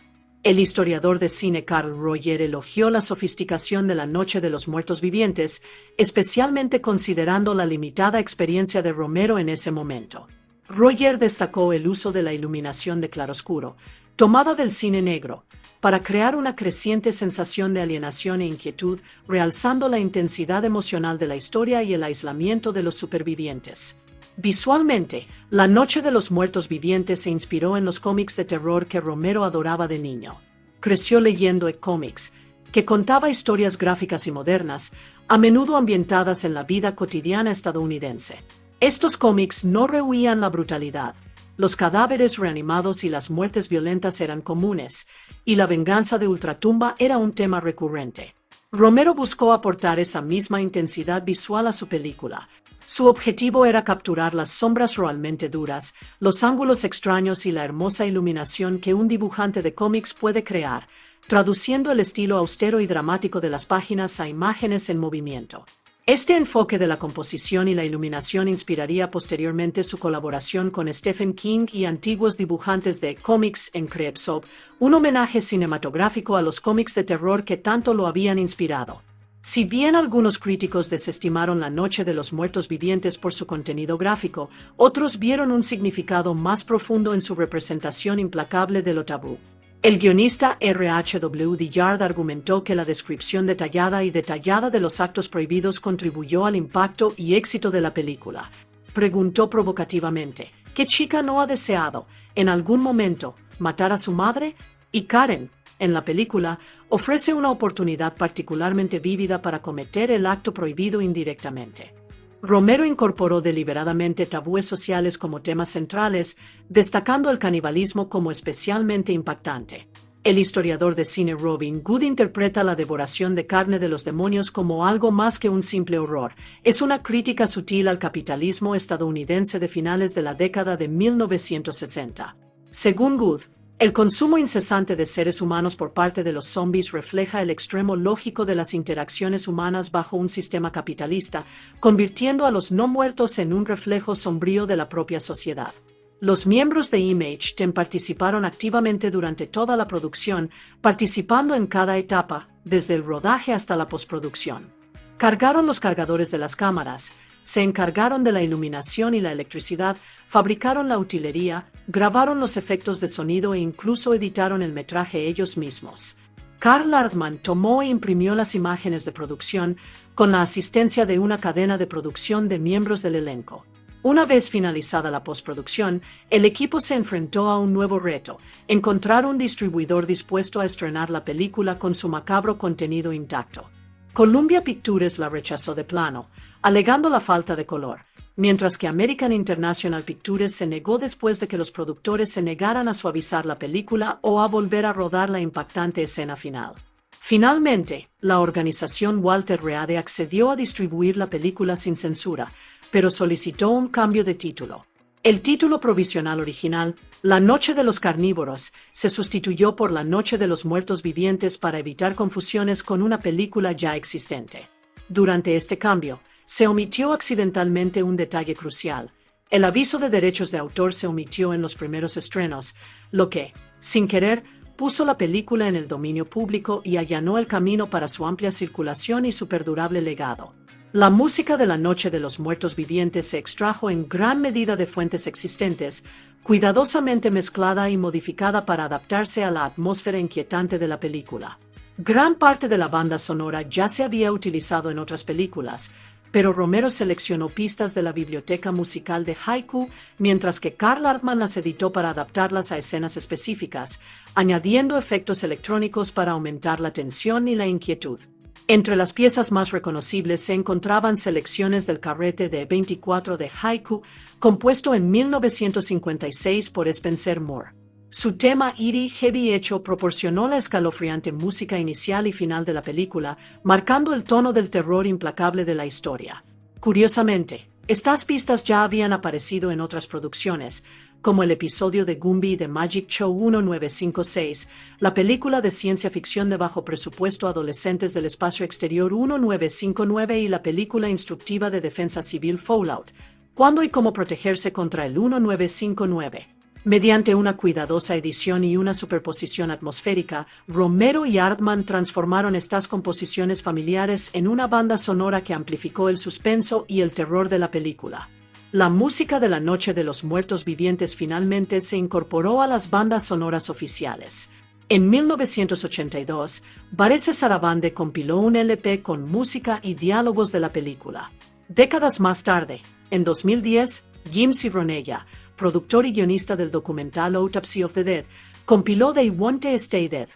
El historiador de cine Carl Roger elogió la sofisticación de La Noche de los Muertos Vivientes, especialmente considerando la limitada experiencia de Romero en ese momento. Roger destacó el uso de la iluminación de claroscuro, tomada del cine negro, para crear una creciente sensación de alienación e inquietud, realzando la intensidad emocional de la historia y el aislamiento de los supervivientes. Visualmente, La Noche de los Muertos Vivientes se inspiró en los cómics de terror que Romero adoraba de niño. Creció leyendo cómics, que contaba historias gráficas y modernas, a menudo ambientadas en la vida cotidiana estadounidense. Estos cómics no rehuían la brutalidad. Los cadáveres reanimados y las muertes violentas eran comunes, y la venganza de Ultratumba era un tema recurrente. Romero buscó aportar esa misma intensidad visual a su película. Su objetivo era capturar las sombras realmente duras, los ángulos extraños y la hermosa iluminación que un dibujante de cómics puede crear, traduciendo el estilo austero y dramático de las páginas a imágenes en movimiento. Este enfoque de la composición y la iluminación inspiraría posteriormente su colaboración con Stephen King y antiguos dibujantes de cómics en Creepshow, un homenaje cinematográfico a los cómics de terror que tanto lo habían inspirado. Si bien algunos críticos desestimaron La Noche de los Muertos Vivientes por su contenido gráfico, otros vieron un significado más profundo en su representación implacable de lo tabú. El guionista R.H.W. Dillard argumentó que la descripción detallada de los actos prohibidos contribuyó al impacto y éxito de la película. Preguntó provocativamente, ¿qué chica no ha deseado, en algún momento, matar a su madre? Y Karen, en la película, ofrece una oportunidad particularmente vívida para cometer el acto prohibido indirectamente. Romero incorporó deliberadamente tabúes sociales como temas centrales, destacando el canibalismo como especialmente impactante. El historiador de cine Robin Good interpreta la devoración de carne de los demonios como algo más que un simple horror. Es una crítica sutil al capitalismo estadounidense de finales de la década de 1960. Según Good, el consumo incesante de seres humanos por parte de los zombies refleja el extremo lógico de las interacciones humanas bajo un sistema capitalista, convirtiendo a los no muertos en un reflejo sombrío de la propia sociedad. Los miembros de Image Team participaron activamente durante toda la producción, participando en cada etapa, desde el rodaje hasta la postproducción. Cargaron los cargadores de las cámaras, se encargaron de la iluminación y la electricidad, fabricaron la utilería, grabaron los efectos de sonido e incluso editaron el metraje ellos mismos. Carl Aardman tomó e imprimió las imágenes de producción con la asistencia de una cadena de producción de miembros del elenco. Una vez finalizada la postproducción, el equipo se enfrentó a un nuevo reto: encontrar un distribuidor dispuesto a estrenar la película con su macabro contenido intacto. Columbia Pictures la rechazó de plano, alegando la falta de color, mientras que American International Pictures se negó después de que los productores se negaran a suavizar la película o a volver a rodar la impactante escena final. Finalmente, la organización Walter Reade accedió a distribuir la película sin censura, pero solicitó un cambio de título. El título provisional original, La Noche de los Carnívoros, se sustituyó por La Noche de los Muertos Vivientes para evitar confusiones con una película ya existente. Durante este cambio, se omitió accidentalmente un detalle crucial. El aviso de derechos de autor se omitió en los primeros estrenos, lo que, sin querer, puso la película en el dominio público y allanó el camino para su amplia circulación y su perdurable legado. La música de La Noche de los Muertos Vivientes se extrajo en gran medida de fuentes existentes, cuidadosamente mezclada y modificada para adaptarse a la atmósfera inquietante de la película. Gran parte de la banda sonora ya se había utilizado en otras películas, pero Romero seleccionó pistas de la biblioteca musical de Haiku, mientras que Carl Aardman las editó para adaptarlas a escenas específicas, añadiendo efectos electrónicos para aumentar la tensión y la inquietud. Entre las piezas más reconocibles se encontraban selecciones del Carrete de 24 de Haiku, compuesto en 1956 por Spencer Moore. Su tema Eerie Heavy Echo proporcionó la escalofriante música inicial y final de la película, marcando el tono del terror implacable de la historia. Curiosamente, estas pistas ya habían aparecido en otras producciones, como el episodio de Gumby de Magic Show 1956, la película de ciencia ficción de bajo presupuesto Adolescentes del Espacio Exterior 1959 y la película instructiva de defensa civil Fallout, ¿Cuándo y cómo protegerse contra el 1959? Mediante una cuidadosa edición y una superposición atmosférica, Romero y Aardman transformaron estas composiciones familiares en una banda sonora que amplificó el suspenso y el terror de la película. La música de La Noche de los Muertos Vivientes finalmente se incorporó a las bandas sonoras oficiales. En 1982, Varese Sarabande compiló un LP con música y diálogos de la película. Décadas más tarde, en 2010, Jim Cironella, productor y guionista del documental Autopsy of the Dead, compiló They Want to Stay Dead,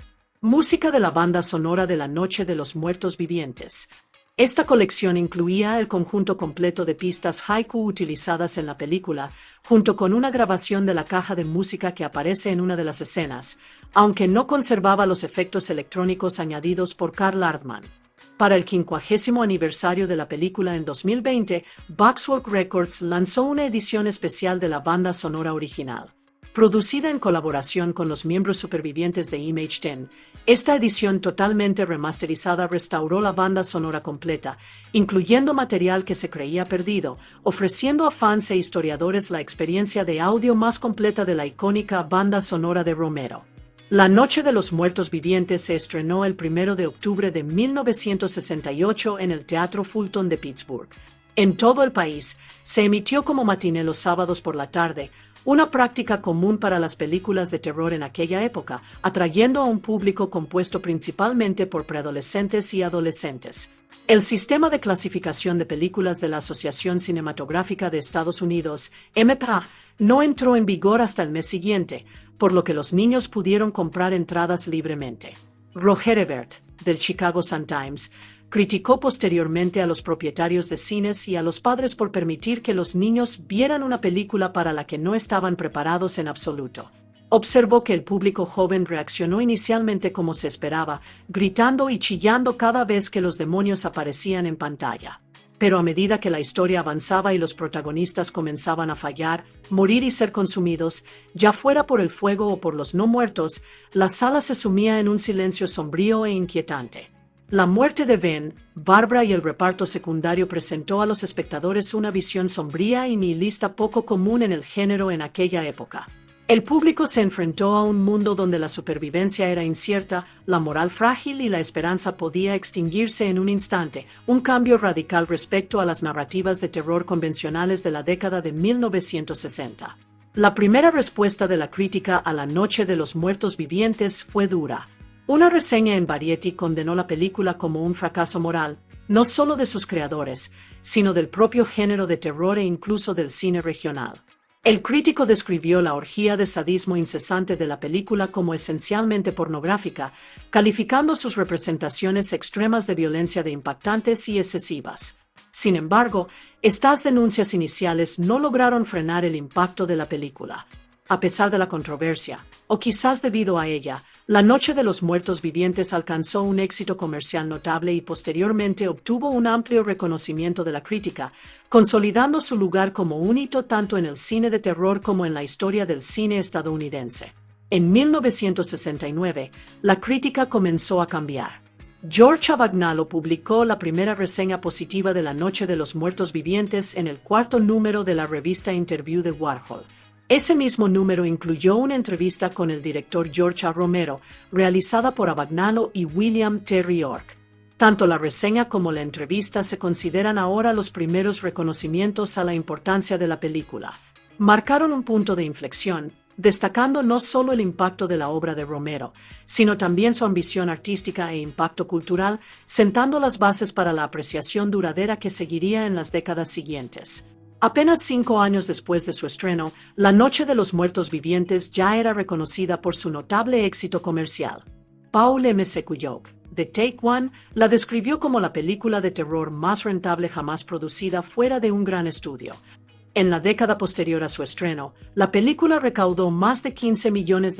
música de la banda sonora de La Noche de los Muertos Vivientes. Esta colección incluía el conjunto completo de pistas haiku utilizadas en la película, junto con una grabación de la caja de música que aparece en una de las escenas, aunque no conservaba los efectos electrónicos añadidos por Carl Aardman. Para el 50º aniversario de la película en 2020, Boxwork Records lanzó una edición especial de la banda sonora original. Producida en colaboración con los miembros supervivientes de Image 10, esta edición totalmente remasterizada restauró la banda sonora completa, incluyendo material que se creía perdido, ofreciendo a fans e historiadores la experiencia de audio más completa de la icónica banda sonora de Romero. La Noche de los Muertos Vivientes se estrenó el 1 de octubre de 1968 en el Teatro Fulton de Pittsburgh. En todo el país, se emitió como matiné los sábados por la tarde, una práctica común para las películas de terror en aquella época, atrayendo a un público compuesto principalmente por preadolescentes y adolescentes. El sistema de clasificación de películas de la Asociación Cinematográfica de Estados Unidos, MPAA, no entró en vigor hasta el mes siguiente, por lo que los niños pudieron comprar entradas libremente. Roger Ebert, del Chicago Sun-Times, criticó posteriormente a los propietarios de cines y a los padres por permitir que los niños vieran una película para la que no estaban preparados en absoluto. Observó que el público joven reaccionó inicialmente como se esperaba, gritando y chillando cada vez que los demonios aparecían en pantalla. Pero a medida que la historia avanzaba y los protagonistas comenzaban a fallar, morir y ser consumidos, ya fuera por el fuego o por los no muertos, la sala se sumía en un silencio sombrío e inquietante. La muerte de Ben, Barbara y el reparto secundario presentó a los espectadores una visión sombría y nihilista poco común en el género en aquella época. El público se enfrentó a un mundo donde la supervivencia era incierta, la moral frágil y la esperanza podía extinguirse en un instante, un cambio radical respecto a las narrativas de terror convencionales de la década de 1960. La primera respuesta de la crítica a La Noche de los Muertos Vivientes fue dura. Una reseña en Variety condenó la película como un fracaso moral, no solo de sus creadores, sino del propio género de terror e incluso del cine regional. El crítico describió la orgía de sadismo incesante de la película como esencialmente pornográfica, calificando sus representaciones extremas de violencia de impactantes y excesivas. Sin embargo, estas denuncias iniciales no lograron frenar el impacto de la película. A pesar de la controversia, o quizás debido a ella, La Noche de los Muertos Vivientes alcanzó un éxito comercial notable y posteriormente obtuvo un amplio reconocimiento de la crítica, consolidando su lugar como un hito tanto en el cine de terror como en la historia del cine estadounidense. En 1969, la crítica comenzó a cambiar. George Abagnale publicó la primera reseña positiva de La Noche de los Muertos Vivientes en el 4º número de la revista Interview de Warhol. Ese mismo número incluyó una entrevista con el director George A. Romero, realizada por Abagnale y William T. York. Tanto la reseña como la entrevista se consideran ahora los primeros reconocimientos a la importancia de la película. Marcaron un punto de inflexión, destacando no solo el impacto de la obra de Romero, sino también su ambición artística e impacto cultural, sentando las bases para la apreciación duradera que seguiría en las décadas siguientes. Apenas 5 años después de su estreno, La Noche de los Muertos Vivientes ya era reconocida por su notable éxito comercial. Paul M. Sekuyok, de Take One, la describió como la película de terror más rentable jamás producida fuera de un gran estudio. En la década posterior a su estreno, la película recaudó más de $15 millones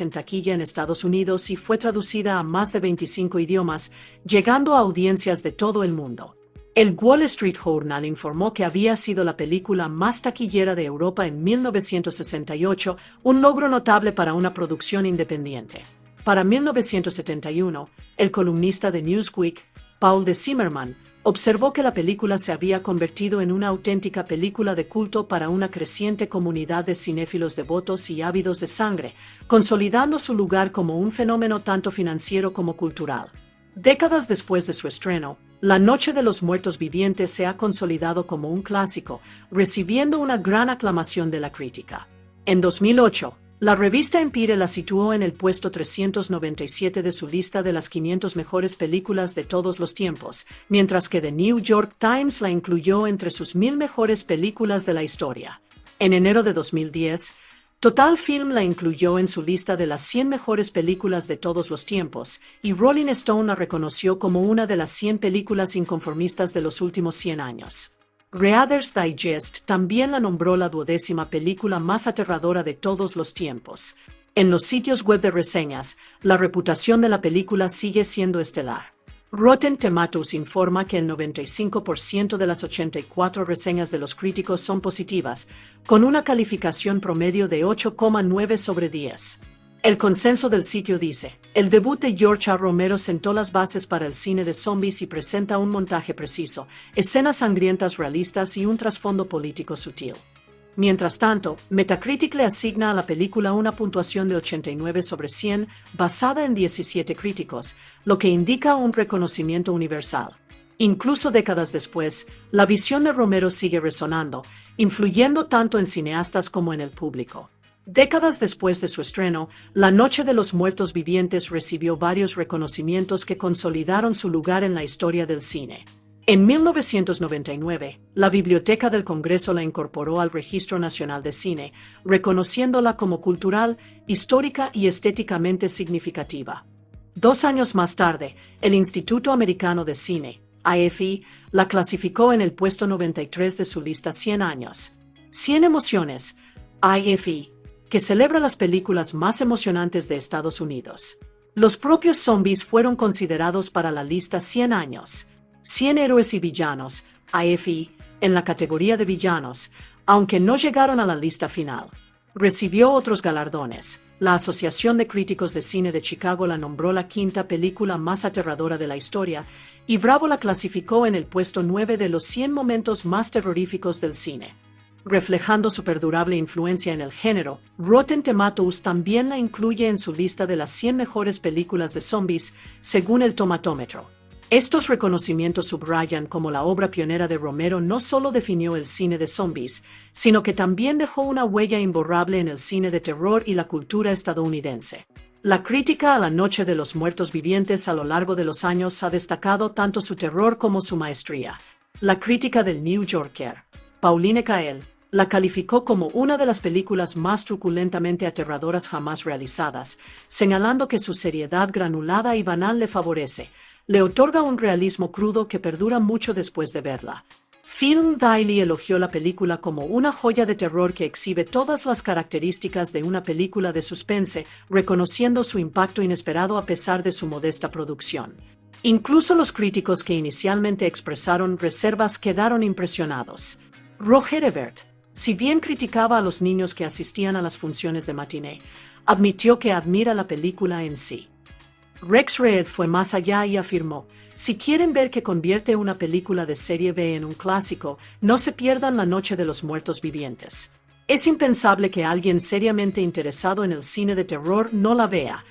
en taquilla en Estados Unidos y fue traducida a más de 25 idiomas, llegando a audiencias de todo el mundo. El Wall Street Journal informó que había sido la película más taquillera de Europa en 1968, un logro notable para una producción independiente. Para 1971, el columnista de Newsweek, Paul de Zimmerman, observó que la película se había convertido en una auténtica película de culto para una creciente comunidad de cinéfilos devotos y ávidos de sangre, consolidando su lugar como un fenómeno tanto financiero como cultural. Décadas después de su estreno, La Noche de los Muertos Vivientes se ha consolidado como un clásico, recibiendo una gran aclamación de la crítica. En 2008, la revista Empire la situó en el puesto 397 de su lista de las 500 mejores películas de todos los tiempos, mientras que The New York Times la incluyó entre sus 1000 mejores películas de la historia. En enero de 2010, Total Film la incluyó en su lista de las 100 mejores películas de todos los tiempos, y Rolling Stone la reconoció como una de las 100 películas inconformistas de los últimos 100 años. Reader's Digest también la nombró la 12ª película más aterradora de todos los tiempos. En los sitios web de reseñas, la reputación de la película sigue siendo estelar. Rotten Tomatoes informa que el 95% de las 84 reseñas de los críticos son positivas, con una calificación promedio de 8,9 sobre 10. El consenso del sitio dice: el debut de George A. Romero sentó las bases para el cine de zombies y presenta un montaje preciso, escenas sangrientas realistas y un trasfondo político sutil. Mientras tanto, Metacritic le asigna a la película una puntuación de 89 sobre 100, basada en 17 críticos, lo que indica un reconocimiento universal. Incluso décadas después, la visión de Romero sigue resonando, influyendo tanto en cineastas como en el público. Décadas después de su estreno, La Noche de los Muertos Vivientes recibió varios reconocimientos que consolidaron su lugar en la historia del cine. En 1999, la Biblioteca del Congreso la incorporó al Registro Nacional de Cine, reconociéndola como cultural, histórica y estéticamente significativa. 2 años más tarde, el Instituto Americano de Cine, AFI, la clasificó en el puesto 93 de su lista 100 años. 100 emociones, AFI, que celebra las películas más emocionantes de Estados Unidos. Los propios zombies fueron considerados para la lista 100 años. 100 héroes y villanos, AFI, en la categoría de villanos, aunque no llegaron a la lista final. Recibió otros galardones. La Asociación de Críticos de Cine de Chicago la nombró la 5ª película más aterradora de la historia, y Bravo la clasificó en el puesto 9 de los 100 momentos más terroríficos del cine. Reflejando su perdurable influencia en el género, Rotten Tomatoes también la incluye en su lista de las 100 mejores películas de zombies, según el tomatómetro. Estos reconocimientos subrayan cómo la obra pionera de Romero no solo definió el cine de zombies, sino que también dejó una huella imborrable en el cine de terror y la cultura estadounidense. La crítica a La Noche de los Muertos Vivientes a lo largo de los años ha destacado tanto su terror como su maestría. La crítica del New Yorker, Pauline Kael, la calificó como una de las películas más truculentamente aterradoras jamás realizadas, señalando que su seriedad granulada y banal le favorece. Le otorga un realismo crudo que perdura mucho después de verla. Film Daily elogió la película como una joya de terror que exhibe todas las características de una película de suspense, reconociendo su impacto inesperado a pesar de su modesta producción. Incluso los críticos que inicialmente expresaron reservas quedaron impresionados. Roger Ebert, si bien criticaba a los niños que asistían a las funciones de matiné, admitió que admira la película en sí. Rex Reed fue más allá y afirmó: si quieren ver que convierte una película de serie B en un clásico, no se pierdan La Noche de los Muertos Vivientes. Es impensable que alguien seriamente interesado en el cine de terror no la vea.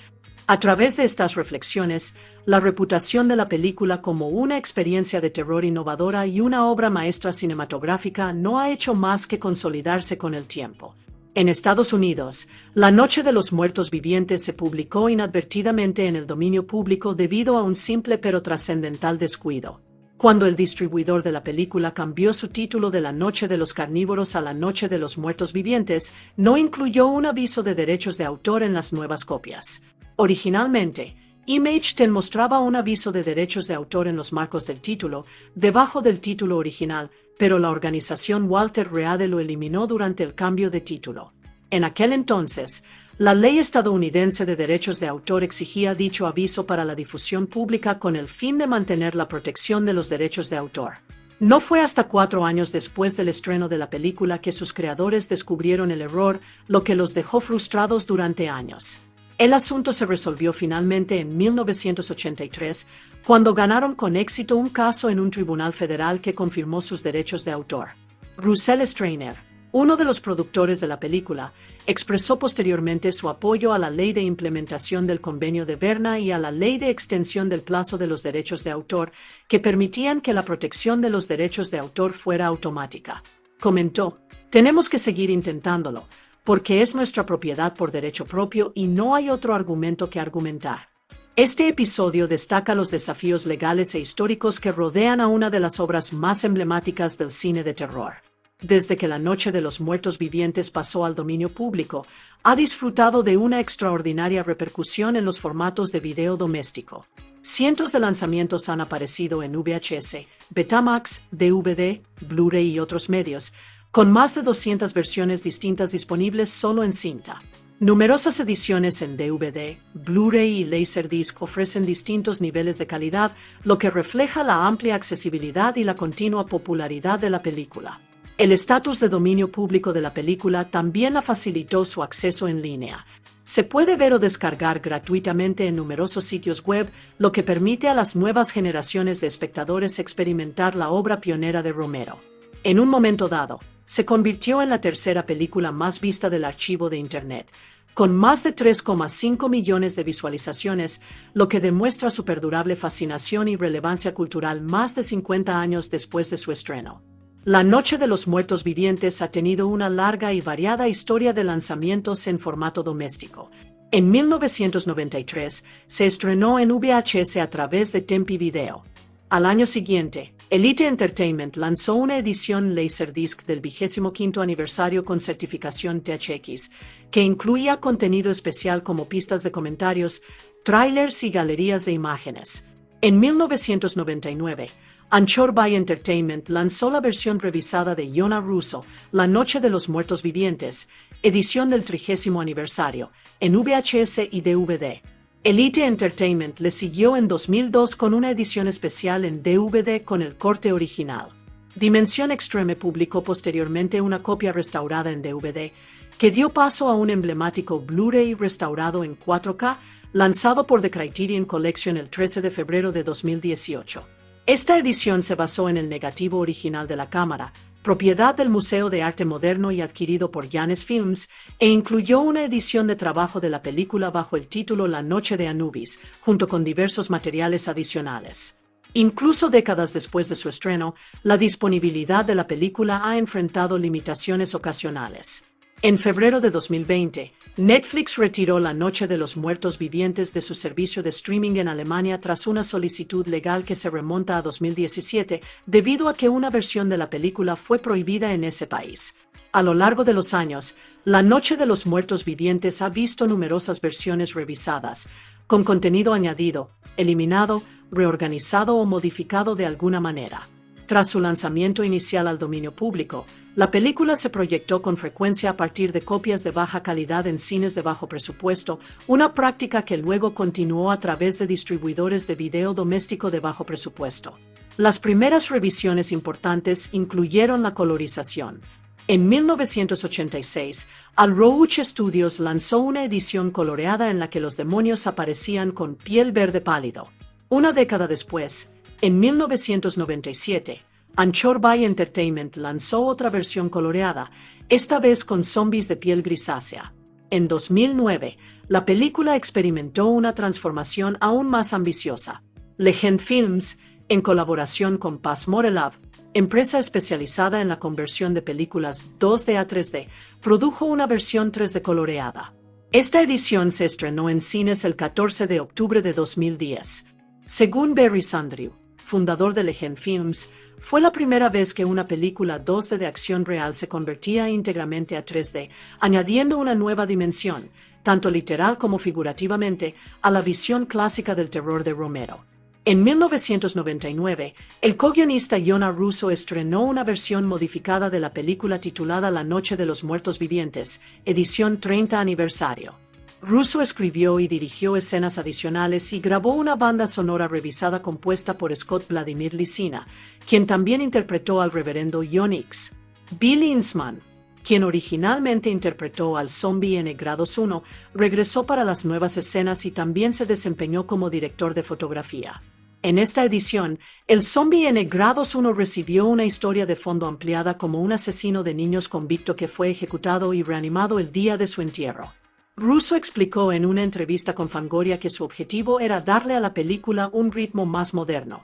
A través de estas reflexiones, la reputación de la película como una experiencia de terror innovadora y una obra maestra cinematográfica no ha hecho más que consolidarse con el tiempo. En Estados Unidos, La Noche de los Muertos Vivientes se publicó inadvertidamente en el dominio público debido a un simple pero trascendental descuido. Cuando el distribuidor de la película cambió su título de La Noche de los Carnívoros a La Noche de los Muertos Vivientes, no incluyó un aviso de derechos de autor en las nuevas copias. Originalmente, Image 10 mostraba un aviso de derechos de autor en los marcos del título, debajo del título original, pero la organización Walter Reade lo eliminó durante el cambio de título. En aquel entonces, la ley estadounidense de derechos de autor exigía dicho aviso para la difusión pública con el fin de mantener la protección de los derechos de autor. No fue hasta 4 años después del estreno de la película que sus creadores descubrieron el error, lo que los dejó frustrados durante años. El asunto se resolvió finalmente en 1983, cuando ganaron con éxito un caso en un tribunal federal que confirmó sus derechos de autor. Russell Strainer, uno de los productores de la película, expresó posteriormente su apoyo a la Ley de Implementación del Convenio de Berna y a la Ley de Extensión del Plazo de los Derechos de Autor, que permitían que la protección de los derechos de autor fuera automática. Comentó: tenemos que seguir intentándolo, porque es nuestra propiedad por derecho propio y no hay otro argumento que argumentar. Este episodio destaca los desafíos legales e históricos que rodean a una de las obras más emblemáticas del cine de terror. desde que La Noche de los Muertos Vivientes pasó al dominio público, ha disfrutado de una extraordinaria repercusión en los formatos de video doméstico. Cientos de lanzamientos han aparecido en VHS, Betamax, DVD, Blu-ray y otros medios, con más de 200 versiones distintas disponibles solo en cinta. Numerosas ediciones en DVD, Blu-ray y Laserdisc ofrecen distintos niveles de calidad, lo que refleja la amplia accesibilidad y la continua popularidad de la película. El estatus de dominio público de la película también la facilitó su acceso en línea. Se puede ver o descargar gratuitamente en numerosos sitios web, lo que permite a las nuevas generaciones de espectadores experimentar la obra pionera de Romero. En un momento dado, se convirtió en la tercera película más vista del archivo de Internet, con más de 3,5 millones de visualizaciones, lo que demuestra su perdurable fascinación y relevancia cultural más de 50 años después de su estreno. La Noche de los Muertos Vivientes ha tenido una larga y variada historia de lanzamientos en formato doméstico. En 1993 se estrenó en VHS a través de Tempi Video. Al año siguiente, Elite Entertainment lanzó una edición Laserdisc del 25º aniversario con certificación THX, que incluía contenido especial como pistas de comentarios, trailers y galerías de imágenes. En 1999, Anchor by Entertainment lanzó la versión revisada de Yona Russo, La Noche de los Muertos Vivientes, edición del 30º aniversario, en VHS y DVD. Elite Entertainment le siguió en 2002 con una edición especial en DVD con el corte original. Dimension Extreme publicó posteriormente una copia restaurada en DVD, que dio paso a un emblemático Blu-ray restaurado en 4K, lanzado por The Criterion Collection el 13 de febrero de 2018. Esta edición se basó en el negativo original de la cámara, propiedad del Museo de Arte Moderno y adquirido por Janus Films, e incluyó una edición de trabajo de la película bajo el título La Noche de Anubis, junto con diversos materiales adicionales. Incluso décadas después de su estreno, la disponibilidad de la película ha enfrentado limitaciones ocasionales. En febrero de 2020, Netflix retiró La Noche de los Muertos Vivientes de su servicio de streaming en Alemania tras una solicitud legal que se remonta a 2017, debido a que una versión de la película fue prohibida en ese país. A lo largo de los años, La Noche de los Muertos Vivientes ha visto numerosas versiones revisadas, con contenido añadido, eliminado, reorganizado o modificado de alguna manera. Tras su lanzamiento inicial al dominio público, la película se proyectó con frecuencia a partir de copias de baja calidad en cines de bajo presupuesto, una práctica que luego continuó a través de distribuidores de video doméstico de bajo presupuesto. Las primeras revisiones importantes incluyeron la colorización. En 1986, Al Roach Studios lanzó una edición coloreada en la que los demonios aparecían con piel verde pálido. Una década después, en 1997, Anchor by Entertainment lanzó otra versión coloreada, esta vez con zombies de piel grisácea. En 2009, la película experimentó una transformación aún más ambiciosa. Legend Films, en colaboración con Paz Morelov, empresa especializada en la conversión de películas 2D a 3D, produjo una versión 3D coloreada. Esta edición se estrenó en cines el 14 de octubre de 2010. Según Barry Sandrew, fundador de Legend Films, fue la primera vez que una película 2D de acción real se convertía íntegramente a 3D, añadiendo una nueva dimensión, tanto literal como figurativamente, a la visión clásica del terror de Romero. En 1999, el co-guionista Yona Russo estrenó una versión modificada de la película titulada La Noche de los Muertos Vivientes, edición 30 aniversario. Russo escribió y dirigió escenas adicionales y grabó una banda sonora revisada compuesta por Scott Vladimir Lisina, quien también interpretó al reverendo Yonix. Bill Innsman, quien originalmente interpretó al zombie en Grados 1, regresó para las nuevas escenas y también se desempeñó como director de fotografía. En esta edición, el zombie en Grados 1 recibió una historia de fondo ampliada como un asesino de niños convicto que fue ejecutado y reanimado el día de su entierro. Russo explicó en una entrevista con Fangoria que su objetivo era darle a la película un ritmo más moderno.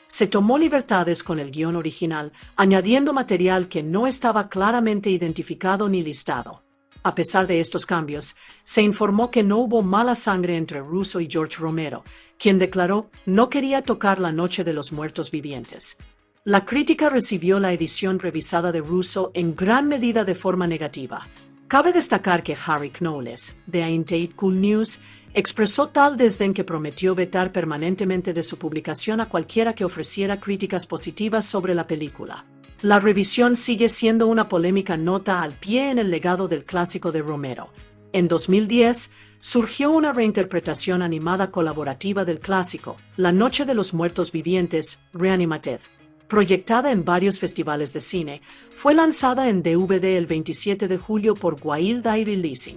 Se tomó libertades con el guión original, añadiendo material que no estaba claramente identificado ni listado. A pesar de estos cambios, se informó que no hubo mala sangre entre Russo y George Romero, quien declaró no quería tocar La Noche de los Muertos Vivientes. La crítica recibió la edición revisada de Russo en gran medida de forma negativa. Cabe destacar que Harry Knowles, de Ain't It Cool News, expresó tal desdén que prometió vetar permanentemente de su publicación a cualquiera que ofreciera críticas positivas sobre la película. La revisión sigue siendo una polémica nota al pie en el legado del clásico de Romero. En 2010, surgió una reinterpretación animada colaborativa del clásico, La Noche de los Muertos Vivientes, Reanimated. Proyectada en varios festivales de cine, fue lanzada en DVD el 27 de julio por Wild Eye Releasing.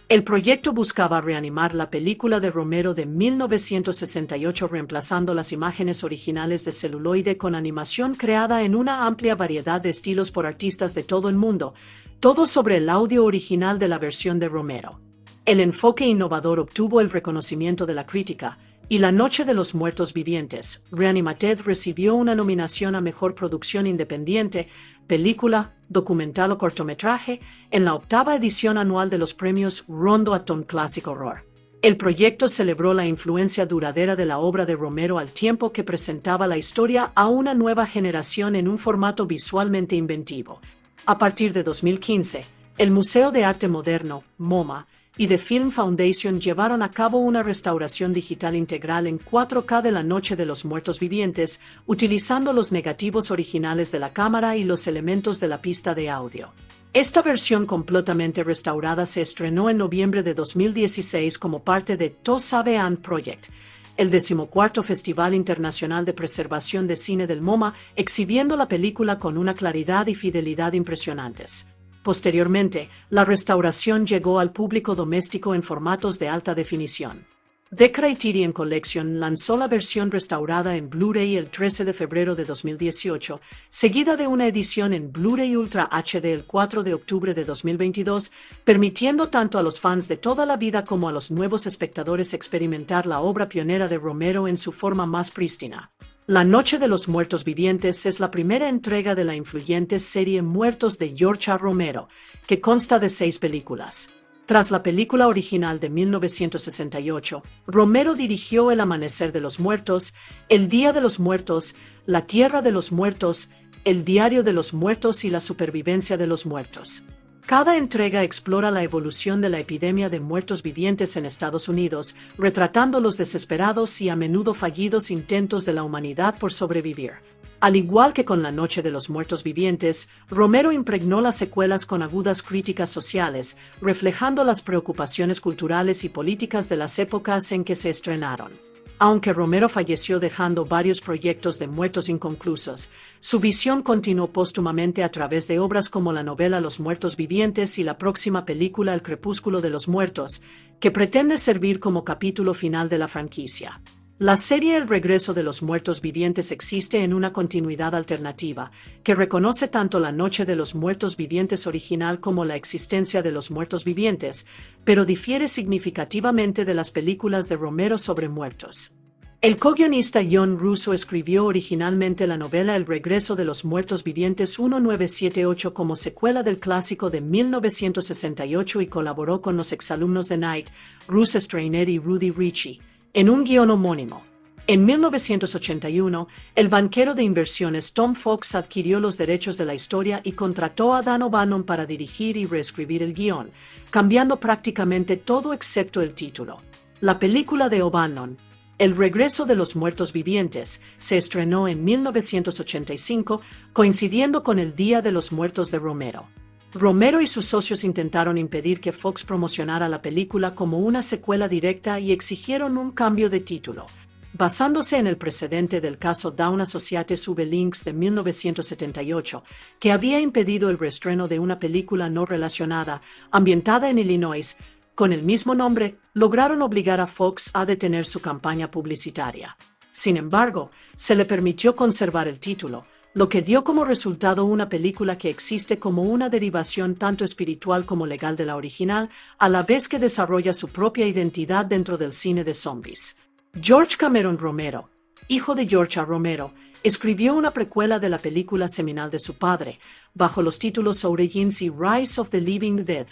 El proyecto buscaba reanimar la película de Romero de 1968 reemplazando las imágenes originales de celuloide con animación creada en una amplia variedad de estilos por artistas de todo el mundo, todo sobre el audio original de la versión de Romero. El enfoque innovador obtuvo el reconocimiento de la crítica, y La Noche de los Muertos Vivientes, Reanimated recibió una nominación a Mejor Producción Independiente, Película, Documental o Cortometraje en la 8ª edición anual de los premios Rondo Atom Classic Horror. El proyecto celebró la influencia duradera de la obra de Romero al tiempo que presentaba la historia a una nueva generación en un formato visualmente inventivo. A partir de 2015, el Museo de Arte Moderno, MoMA, y The Film Foundation llevaron a cabo una restauración digital integral en 4K de La Noche de los Muertos Vivientes, utilizando los negativos originales de la cámara y los elementos de la pista de audio. Esta versión completamente restaurada se estrenó en noviembre de 2016 como parte de Tosavean Project, el 14º Festival Internacional de Preservación de Cine del MoMA, exhibiendo la película con una claridad y fidelidad impresionantes. Posteriormente, la restauración llegó al público doméstico en formatos de alta definición. The Criterion Collection lanzó la versión restaurada en Blu-ray el 13 de febrero de 2018, seguida de una edición en Blu-ray Ultra HD el 4 de octubre de 2022, permitiendo tanto a los fans de toda la vida como a los nuevos espectadores experimentar la obra pionera de Romero en su forma más prístina. La Noche de los Muertos Vivientes es la primera entrega de la influyente serie Muertos de George A. Romero, que consta de 6 películas. Tras la película original de 1968, Romero dirigió El Amanecer de los Muertos, El Día de los Muertos, La Tierra de los Muertos, El Diario de los Muertos y La Supervivencia de los Muertos. Cada entrega explora la evolución de la epidemia de muertos vivientes en Estados Unidos, retratando los desesperados y a menudo fallidos intentos de la humanidad por sobrevivir. Al igual que con La Noche de los Muertos Vivientes, Romero impregnó las secuelas con agudas críticas sociales, reflejando las preocupaciones culturales y políticas de las épocas en que se estrenaron. Aunque Romero falleció dejando varios proyectos de muertos inconclusos, su visión continuó póstumamente a través de obras como la novela Los Muertos Vivientes y la próxima película El Crepúsculo de los Muertos, que pretende servir como capítulo final de la franquicia. La serie El Regreso de los Muertos Vivientes existe en una continuidad alternativa, que reconoce tanto La Noche de los Muertos Vivientes original como la existencia de los muertos vivientes, pero difiere significativamente de las películas de Romero sobre muertos. El co-guionista John Russo escribió originalmente la novela El Regreso de los Muertos Vivientes 1978 como secuela del clásico de 1968 y colaboró con los exalumnos de Knight, Russ Strainer y Rudy Ricci, en un guión homónimo. En 1981, el banquero de inversiones Tom Fox adquirió los derechos de la historia y contrató a Dan O'Bannon para dirigir y reescribir el guión, cambiando prácticamente todo excepto el título. La película de O'Bannon, El Regreso de los Muertos Vivientes, se estrenó en 1985, coincidiendo con el Día de los Muertos de Romero. Romero y sus socios intentaron impedir que Fox promocionara la película como una secuela directa y exigieron un cambio de título, basándose en el precedente del caso Down Associates V. Links de 1978, que había impedido el reestreno de una película no relacionada, ambientada en Illinois, con el mismo nombre, lograron obligar a Fox a detener su campaña publicitaria. Sin embargo, se le permitió conservar el título, lo que dio como resultado una película que existe como una derivación tanto espiritual como legal de la original, a la vez que desarrolla su propia identidad dentro del cine de zombies. George Cameron Romero, hijo de George A. Romero, escribió una precuela de la película seminal de su padre, bajo los títulos Origins y Rise of the Living Dead.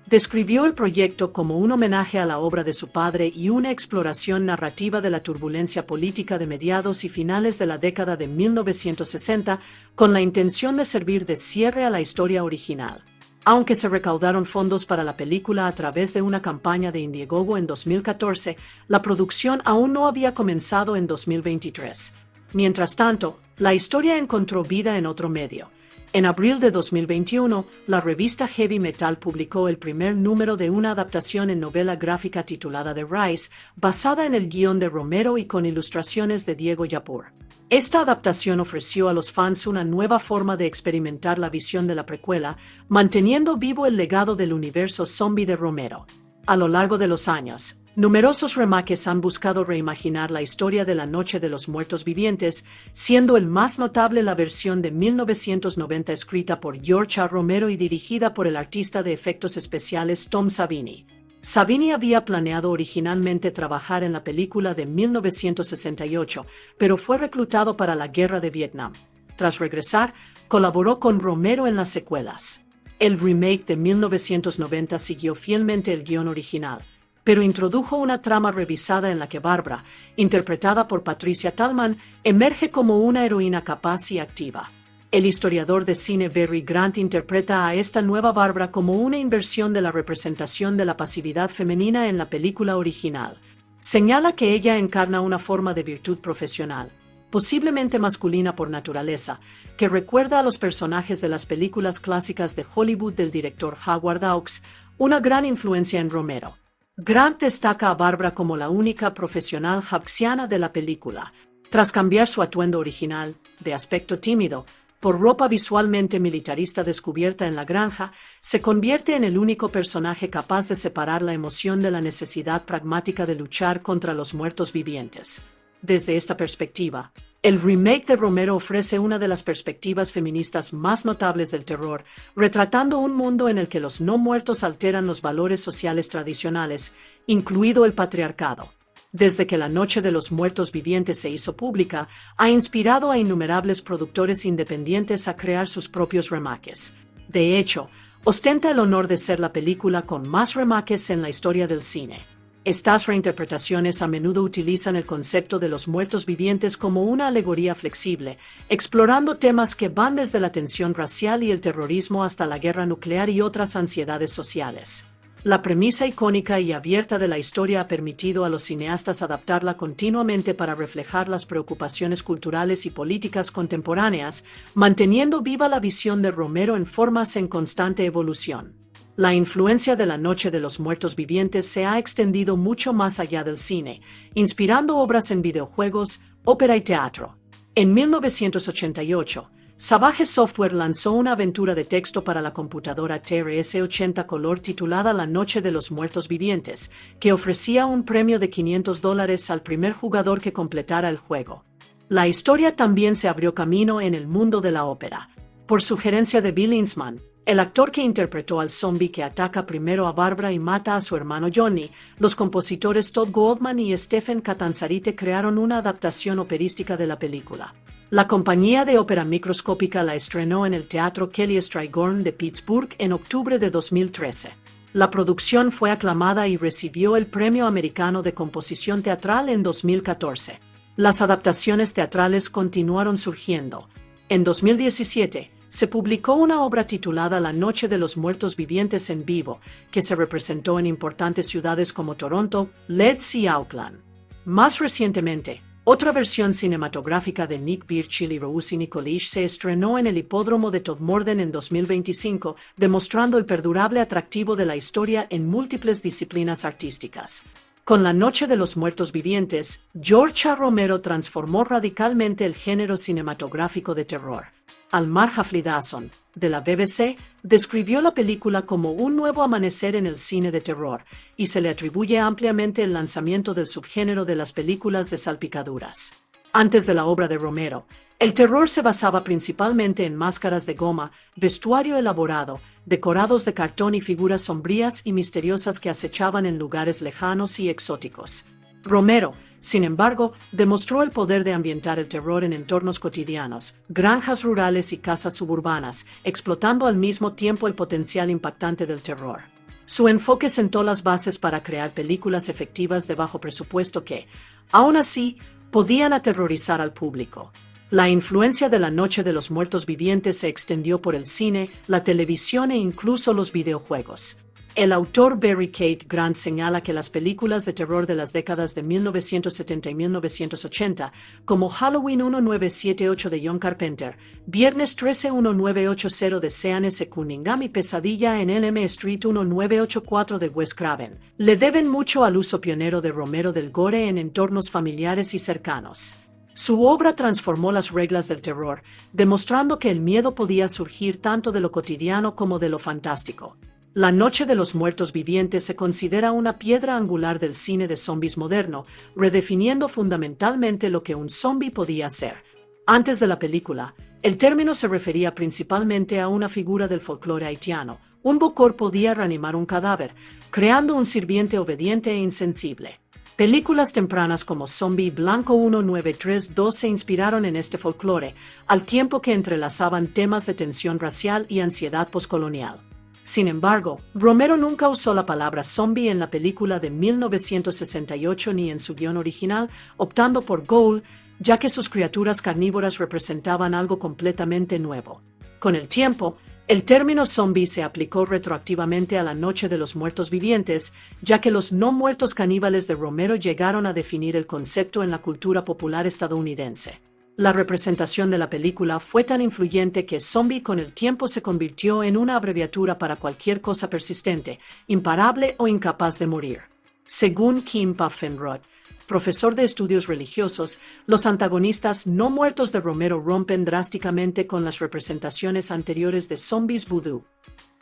Describió el proyecto como un homenaje a la obra de su padre y una exploración narrativa de la turbulencia política de mediados y finales de la década de 1960, con la intención de servir de cierre a la historia original. Aunque se recaudaron fondos para la película a través de una campaña de Indiegogo en 2014, la producción aún no había comenzado en 2023. Mientras tanto, la historia encontró vida en otro medio. En abril de 2021, la revista Heavy Metal publicó el primer número de una adaptación en novela gráfica titulada The Rise, basada en el guión de Romero y con ilustraciones de Diego Yapur. Esta adaptación ofreció a los fans una nueva forma de experimentar la visión de la precuela, manteniendo vivo el legado del universo zombie de Romero. A lo largo de los años, numerosos remakes han buscado reimaginar la historia de la Noche de los Muertos Vivientes, siendo el más notable la versión de 1990 escrita por George A. Romero y dirigida por el artista de efectos especiales Tom Savini. Savini había planeado originalmente trabajar en la película de 1968, pero fue reclutado para la Guerra de Vietnam. Tras regresar, colaboró con Romero en las secuelas. El remake de 1990 siguió fielmente el guión original, pero introdujo una trama revisada en la que Barbara, interpretada por Patricia Tallman, emerge como una heroína capaz y activa. El historiador de cine Barry Grant interpreta a esta nueva Barbara como una inversión de la representación de la pasividad femenina en la película original. Señala que ella encarna una forma de virtud profesional, posiblemente masculina por naturaleza, que recuerda a los personajes de las películas clásicas de Hollywood del director Howard Hawks, una gran influencia en Romero. Grant destaca a Barbara como la única profesional hawksiana de la película, tras cambiar su atuendo original, de aspecto tímido, por ropa visualmente militarista descubierta en la granja, se convierte en el único personaje capaz de separar la emoción de la necesidad pragmática de luchar contra los muertos vivientes. Desde esta perspectiva, el remake de Romero ofrece una de las perspectivas feministas más notables del terror, retratando un mundo en el que los no muertos alteran los valores sociales tradicionales, incluido el patriarcado. Desde que La Noche de los Muertos Vivientes se hizo pública, ha inspirado a innumerables productores independientes a crear sus propios remakes. De hecho, ostenta el honor de ser la película con más remakes en la historia del cine. Estas reinterpretaciones a menudo utilizan el concepto de los muertos vivientes como una alegoría flexible, explorando temas que van desde la tensión racial y el terrorismo hasta la guerra nuclear y otras ansiedades sociales. La premisa icónica y abierta de la historia ha permitido a los cineastas adaptarla continuamente para reflejar las preocupaciones culturales y políticas contemporáneas, manteniendo viva la visión de Romero en formas en constante evolución. La influencia de La Noche de los Muertos Vivientes se ha extendido mucho más allá del cine, inspirando obras en videojuegos, ópera y teatro. En 1988, Savage Software lanzó una aventura de texto para la computadora TRS-80 color titulada La Noche de los Muertos Vivientes, que ofrecía un premio de $500 al primer jugador que completara el juego. La historia también se abrió camino en el mundo de la ópera. Por sugerencia de Bill Inzman, el actor que interpretó al zombie que ataca primero a Barbara y mata a su hermano Johnny, los compositores Todd Goldman y Stephen Catanzarite crearon una adaptación operística de la película. La compañía de ópera microscópica la estrenó en el Teatro Kelly Strayhorn de Pittsburgh en octubre de 2013. La producción fue aclamada y recibió el Premio Americano de Composición Teatral en 2014. Las adaptaciones teatrales continuaron surgiendo. En 2017, se publicó una obra titulada La Noche de los Muertos Vivientes en vivo, que se representó en importantes ciudades como Toronto, Leeds y Auckland. Más recientemente, otra versión cinematográfica de Nick Birchall y Rosie Nikolic se estrenó en el hipódromo de Todmorden en 2025, demostrando el perdurable atractivo de la historia en múltiples disciplinas artísticas. Con La Noche de los Muertos Vivientes, George A. Romero transformó radicalmente el género cinematográfico de terror. Almar Haflidason, de la BBC, describió la película como un nuevo amanecer en el cine de terror, y se le atribuye ampliamente el lanzamiento del subgénero de las películas de salpicaduras. Antes de la obra de Romero, el terror se basaba principalmente en máscaras de goma, vestuario elaborado, decorados de cartón y figuras sombrías y misteriosas que acechaban en lugares lejanos y exóticos. Romero, sin embargo, demostró el poder de ambientar el terror en entornos cotidianos, granjas rurales y casas suburbanas, explotando al mismo tiempo el potencial impactante del terror. Su enfoque sentó las bases para crear películas efectivas de bajo presupuesto que, aún así, podían aterrorizar al público. La influencia de La Noche de los Muertos Vivientes se extendió por el cine, la televisión e incluso los videojuegos. El autor Barry Kate Grant señala que las películas de terror de las décadas de 1970 y 1980, como Halloween 1978 de John Carpenter, Viernes 13 1980 de Sean S. Cunningham y Pesadilla en Elm Street 1984 de Wes Craven, le deben mucho al uso pionero de Romero del gore en entornos familiares y cercanos. Su obra transformó las reglas del terror, demostrando que el miedo podía surgir tanto de lo cotidiano como de lo fantástico. La Noche de los Muertos Vivientes se considera una piedra angular del cine de zombies moderno, redefiniendo fundamentalmente lo que un zombie podía ser. Antes de la película, el término se refería principalmente a una figura del folclore haitiano. Un bokor podía reanimar un cadáver, creando un sirviente obediente e insensible. Películas tempranas como Zombie Blanco 1932 se inspiraron en este folclore, al tiempo que entrelazaban temas de tensión racial y ansiedad poscolonial. Sin embargo, Romero nunca usó la palabra zombie en la película de 1968 ni en su guión original, optando por Ghoul, ya que sus criaturas carnívoras representaban algo completamente nuevo. Con el tiempo, el término zombie se aplicó retroactivamente a La Noche de los Muertos Vivientes, ya que los no muertos caníbales de Romero llegaron a definir el concepto en la cultura popular estadounidense. La representación de la película fue tan influyente que zombie con el tiempo se convirtió en una abreviatura para cualquier cosa persistente, imparable o incapaz de morir. Según Kim Pfaffenroth, profesor de estudios religiosos, los antagonistas no muertos de Romero rompen drásticamente con las representaciones anteriores de zombies vudú.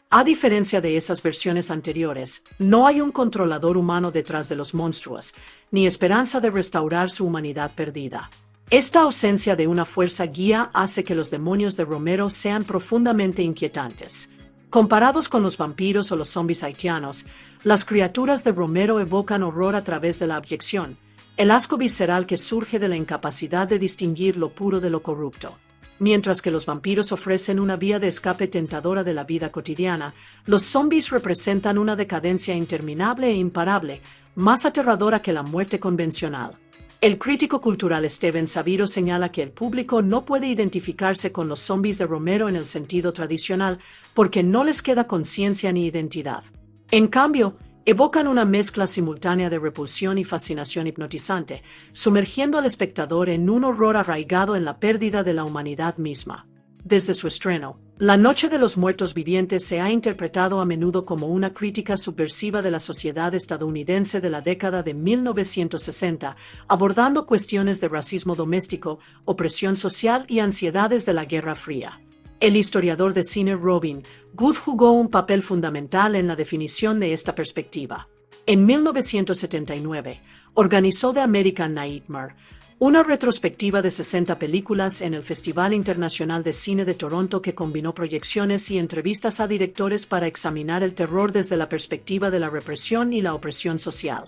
A diferencia de esas versiones anteriores, no hay un controlador humano detrás de los monstruos, ni esperanza de restaurar su humanidad perdida. Esta ausencia de una fuerza guía hace que los demonios de Romero sean profundamente inquietantes. Comparados con los vampiros o los zombies haitianos, las criaturas de Romero evocan horror a través de la abyección, el asco visceral que surge de la incapacidad de distinguir lo puro de lo corrupto. Mientras que los vampiros ofrecen una vía de escape tentadora de la vida cotidiana, los zombies representan una decadencia interminable e imparable, más aterradora que la muerte convencional. El crítico cultural Steven Saviro señala que el público no puede identificarse con los zombies de Romero en el sentido tradicional porque no les queda conciencia ni identidad. En cambio, evocan una mezcla simultánea de repulsión y fascinación hipnotizante, sumergiendo al espectador en un horror arraigado en la pérdida de la humanidad misma. Desde su estreno, La Noche de los Muertos Vivientes se ha interpretado a menudo como una crítica subversiva de la sociedad estadounidense de la década de 1960, abordando cuestiones de racismo doméstico, opresión social y ansiedades de la Guerra Fría. El historiador de cine Robin Good jugó un papel fundamental en la definición de esta perspectiva. En 1979, organizó The American Nightmare, una retrospectiva de 60 películas en el Festival Internacional de Cine de Toronto que combinó proyecciones y entrevistas a directores para examinar el terror desde la perspectiva de la represión y la opresión social.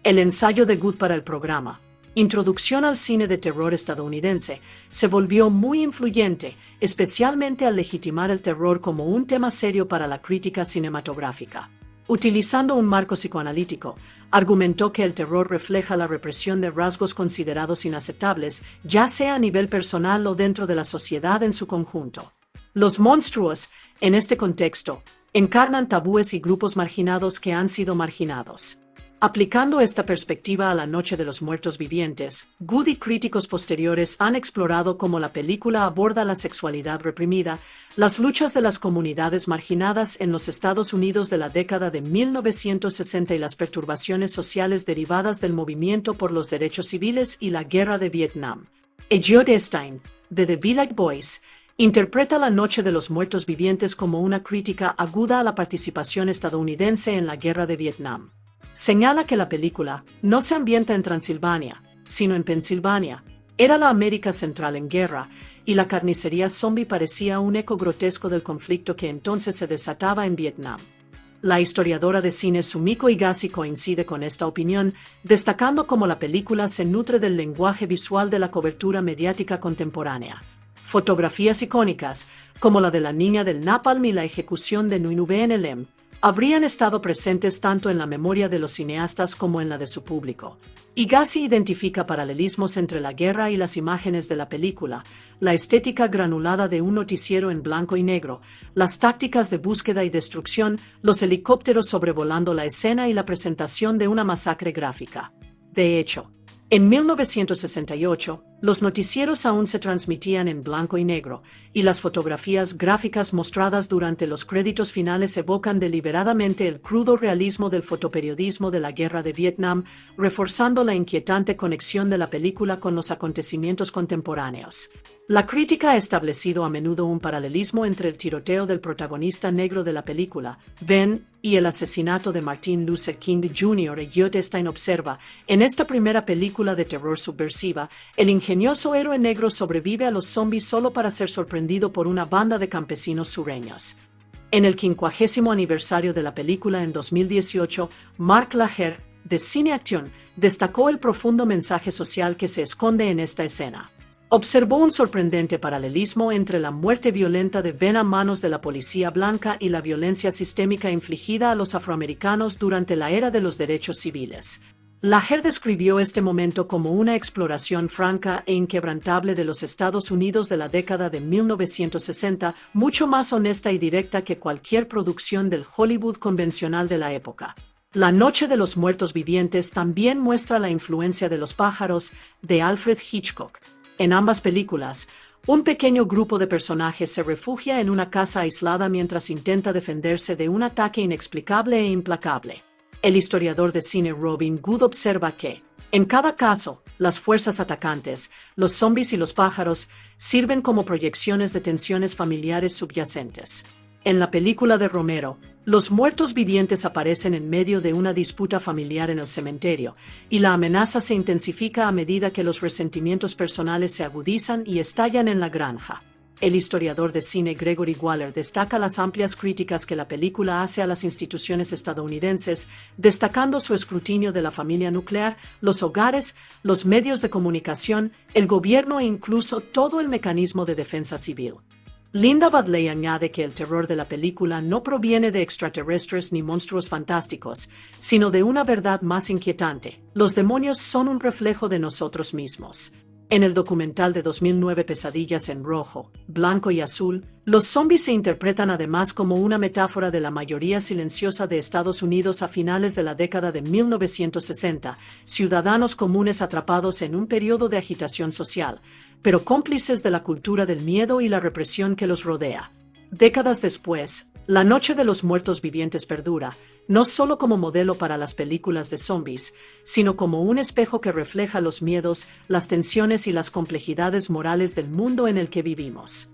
El ensayo de Good para el programa, Introducción al cine de terror estadounidense, se volvió muy influyente, especialmente al legitimar el terror como un tema serio para la crítica cinematográfica. Utilizando un marco psicoanalítico, argumentó que el terror refleja la represión de rasgos considerados inaceptables, ya sea a nivel personal o dentro de la sociedad en su conjunto. Los monstruos, en este contexto, encarnan tabúes y grupos marginados que han sido marginados. Aplicando esta perspectiva a La Noche de los Muertos Vivientes, Good y críticos posteriores han explorado cómo la película aborda la sexualidad reprimida, las luchas de las comunidades marginadas en los Estados Unidos de la década de 1960 y las perturbaciones sociales derivadas del movimiento por los derechos civiles y la guerra de Vietnam. Elliot Stein, de The Village Voice, interpreta La Noche de los Muertos Vivientes como una crítica aguda a la participación estadounidense en la guerra de Vietnam. Señala que la película no se ambienta en Transilvania, sino en Pensilvania. Era la América Central en guerra, y la carnicería zombie parecía un eco grotesco del conflicto que entonces se desataba en Vietnam. La historiadora de cine Sumiko Higashi coincide con esta opinión, destacando cómo la película se nutre del lenguaje visual de la cobertura mediática contemporánea. Fotografías icónicas, como la de la niña del napalm y la ejecución de Nguyen Lem, habrían estado presentes tanto en la memoria de los cineastas como en la de su público. Agassi identifica paralelismos entre la guerra y las imágenes de la película, la estética granulada de un noticiero en blanco y negro, las tácticas de búsqueda y destrucción, los helicópteros sobrevolando la escena y la presentación de una masacre gráfica. De hecho, en 1968, los noticieros aún se transmitían en blanco y negro, y las fotografías gráficas mostradas durante los créditos finales evocan deliberadamente el crudo realismo del fotoperiodismo de la guerra de Vietnam, reforzando la inquietante conexión de la película con los acontecimientos contemporáneos. La crítica ha establecido a menudo un paralelismo entre el tiroteo del protagonista negro de la película, Ben, y el asesinato de Martin Luther King Jr. Stein observa, en esta primera película de terror subversiva, el ingenioso héroe negro sobrevive a los zombies solo para ser sorprendido por una banda de campesinos sureños. En el 50º aniversario de la película en 2018, Mark Laher, de Cineaction, destacó el profundo mensaje social que se esconde en esta escena. Observó un sorprendente paralelismo entre la muerte violenta de Ben a manos de la policía blanca y la violencia sistémica infligida a los afroamericanos durante la era de los derechos civiles. Laher describió este momento como una exploración franca e inquebrantable de los Estados Unidos de la década de 1960, mucho más honesta y directa que cualquier producción del Hollywood convencional de la época. La Noche de los Muertos Vivientes también muestra la influencia de Los pájaros de Alfred Hitchcock. En ambas películas, un pequeño grupo de personajes se refugia en una casa aislada mientras intenta defenderse de un ataque inexplicable e implacable. El historiador de cine Robin Good observa que, en cada caso, las fuerzas atacantes, los zombies y los pájaros, sirven como proyecciones de tensiones familiares subyacentes. En la película de Romero, los muertos vivientes aparecen en medio de una disputa familiar en el cementerio, y la amenaza se intensifica a medida que los resentimientos personales se agudizan y estallan en la granja. El historiador de cine Gregory Waller destaca las amplias críticas que la película hace a las instituciones estadounidenses, destacando su escrutinio de la familia nuclear, los hogares, los medios de comunicación, el gobierno e incluso todo el mecanismo de defensa civil. Linda Badley añade que el terror de la película no proviene de extraterrestres ni monstruos fantásticos, sino de una verdad más inquietante: los demonios son un reflejo de nosotros mismos. En el documental de 2009 Pesadillas en Rojo, Blanco y Azul, los zombies se interpretan además como una metáfora de la mayoría silenciosa de Estados Unidos a finales de la década de 1960, ciudadanos comunes atrapados en un periodo de agitación social, pero cómplices de la cultura del miedo y la represión que los rodea. Décadas después, La Noche de los Muertos Vivientes perdura, no solo como modelo para las películas de zombies, sino como un espejo que refleja los miedos, las tensiones y las complejidades morales del mundo en el que vivimos.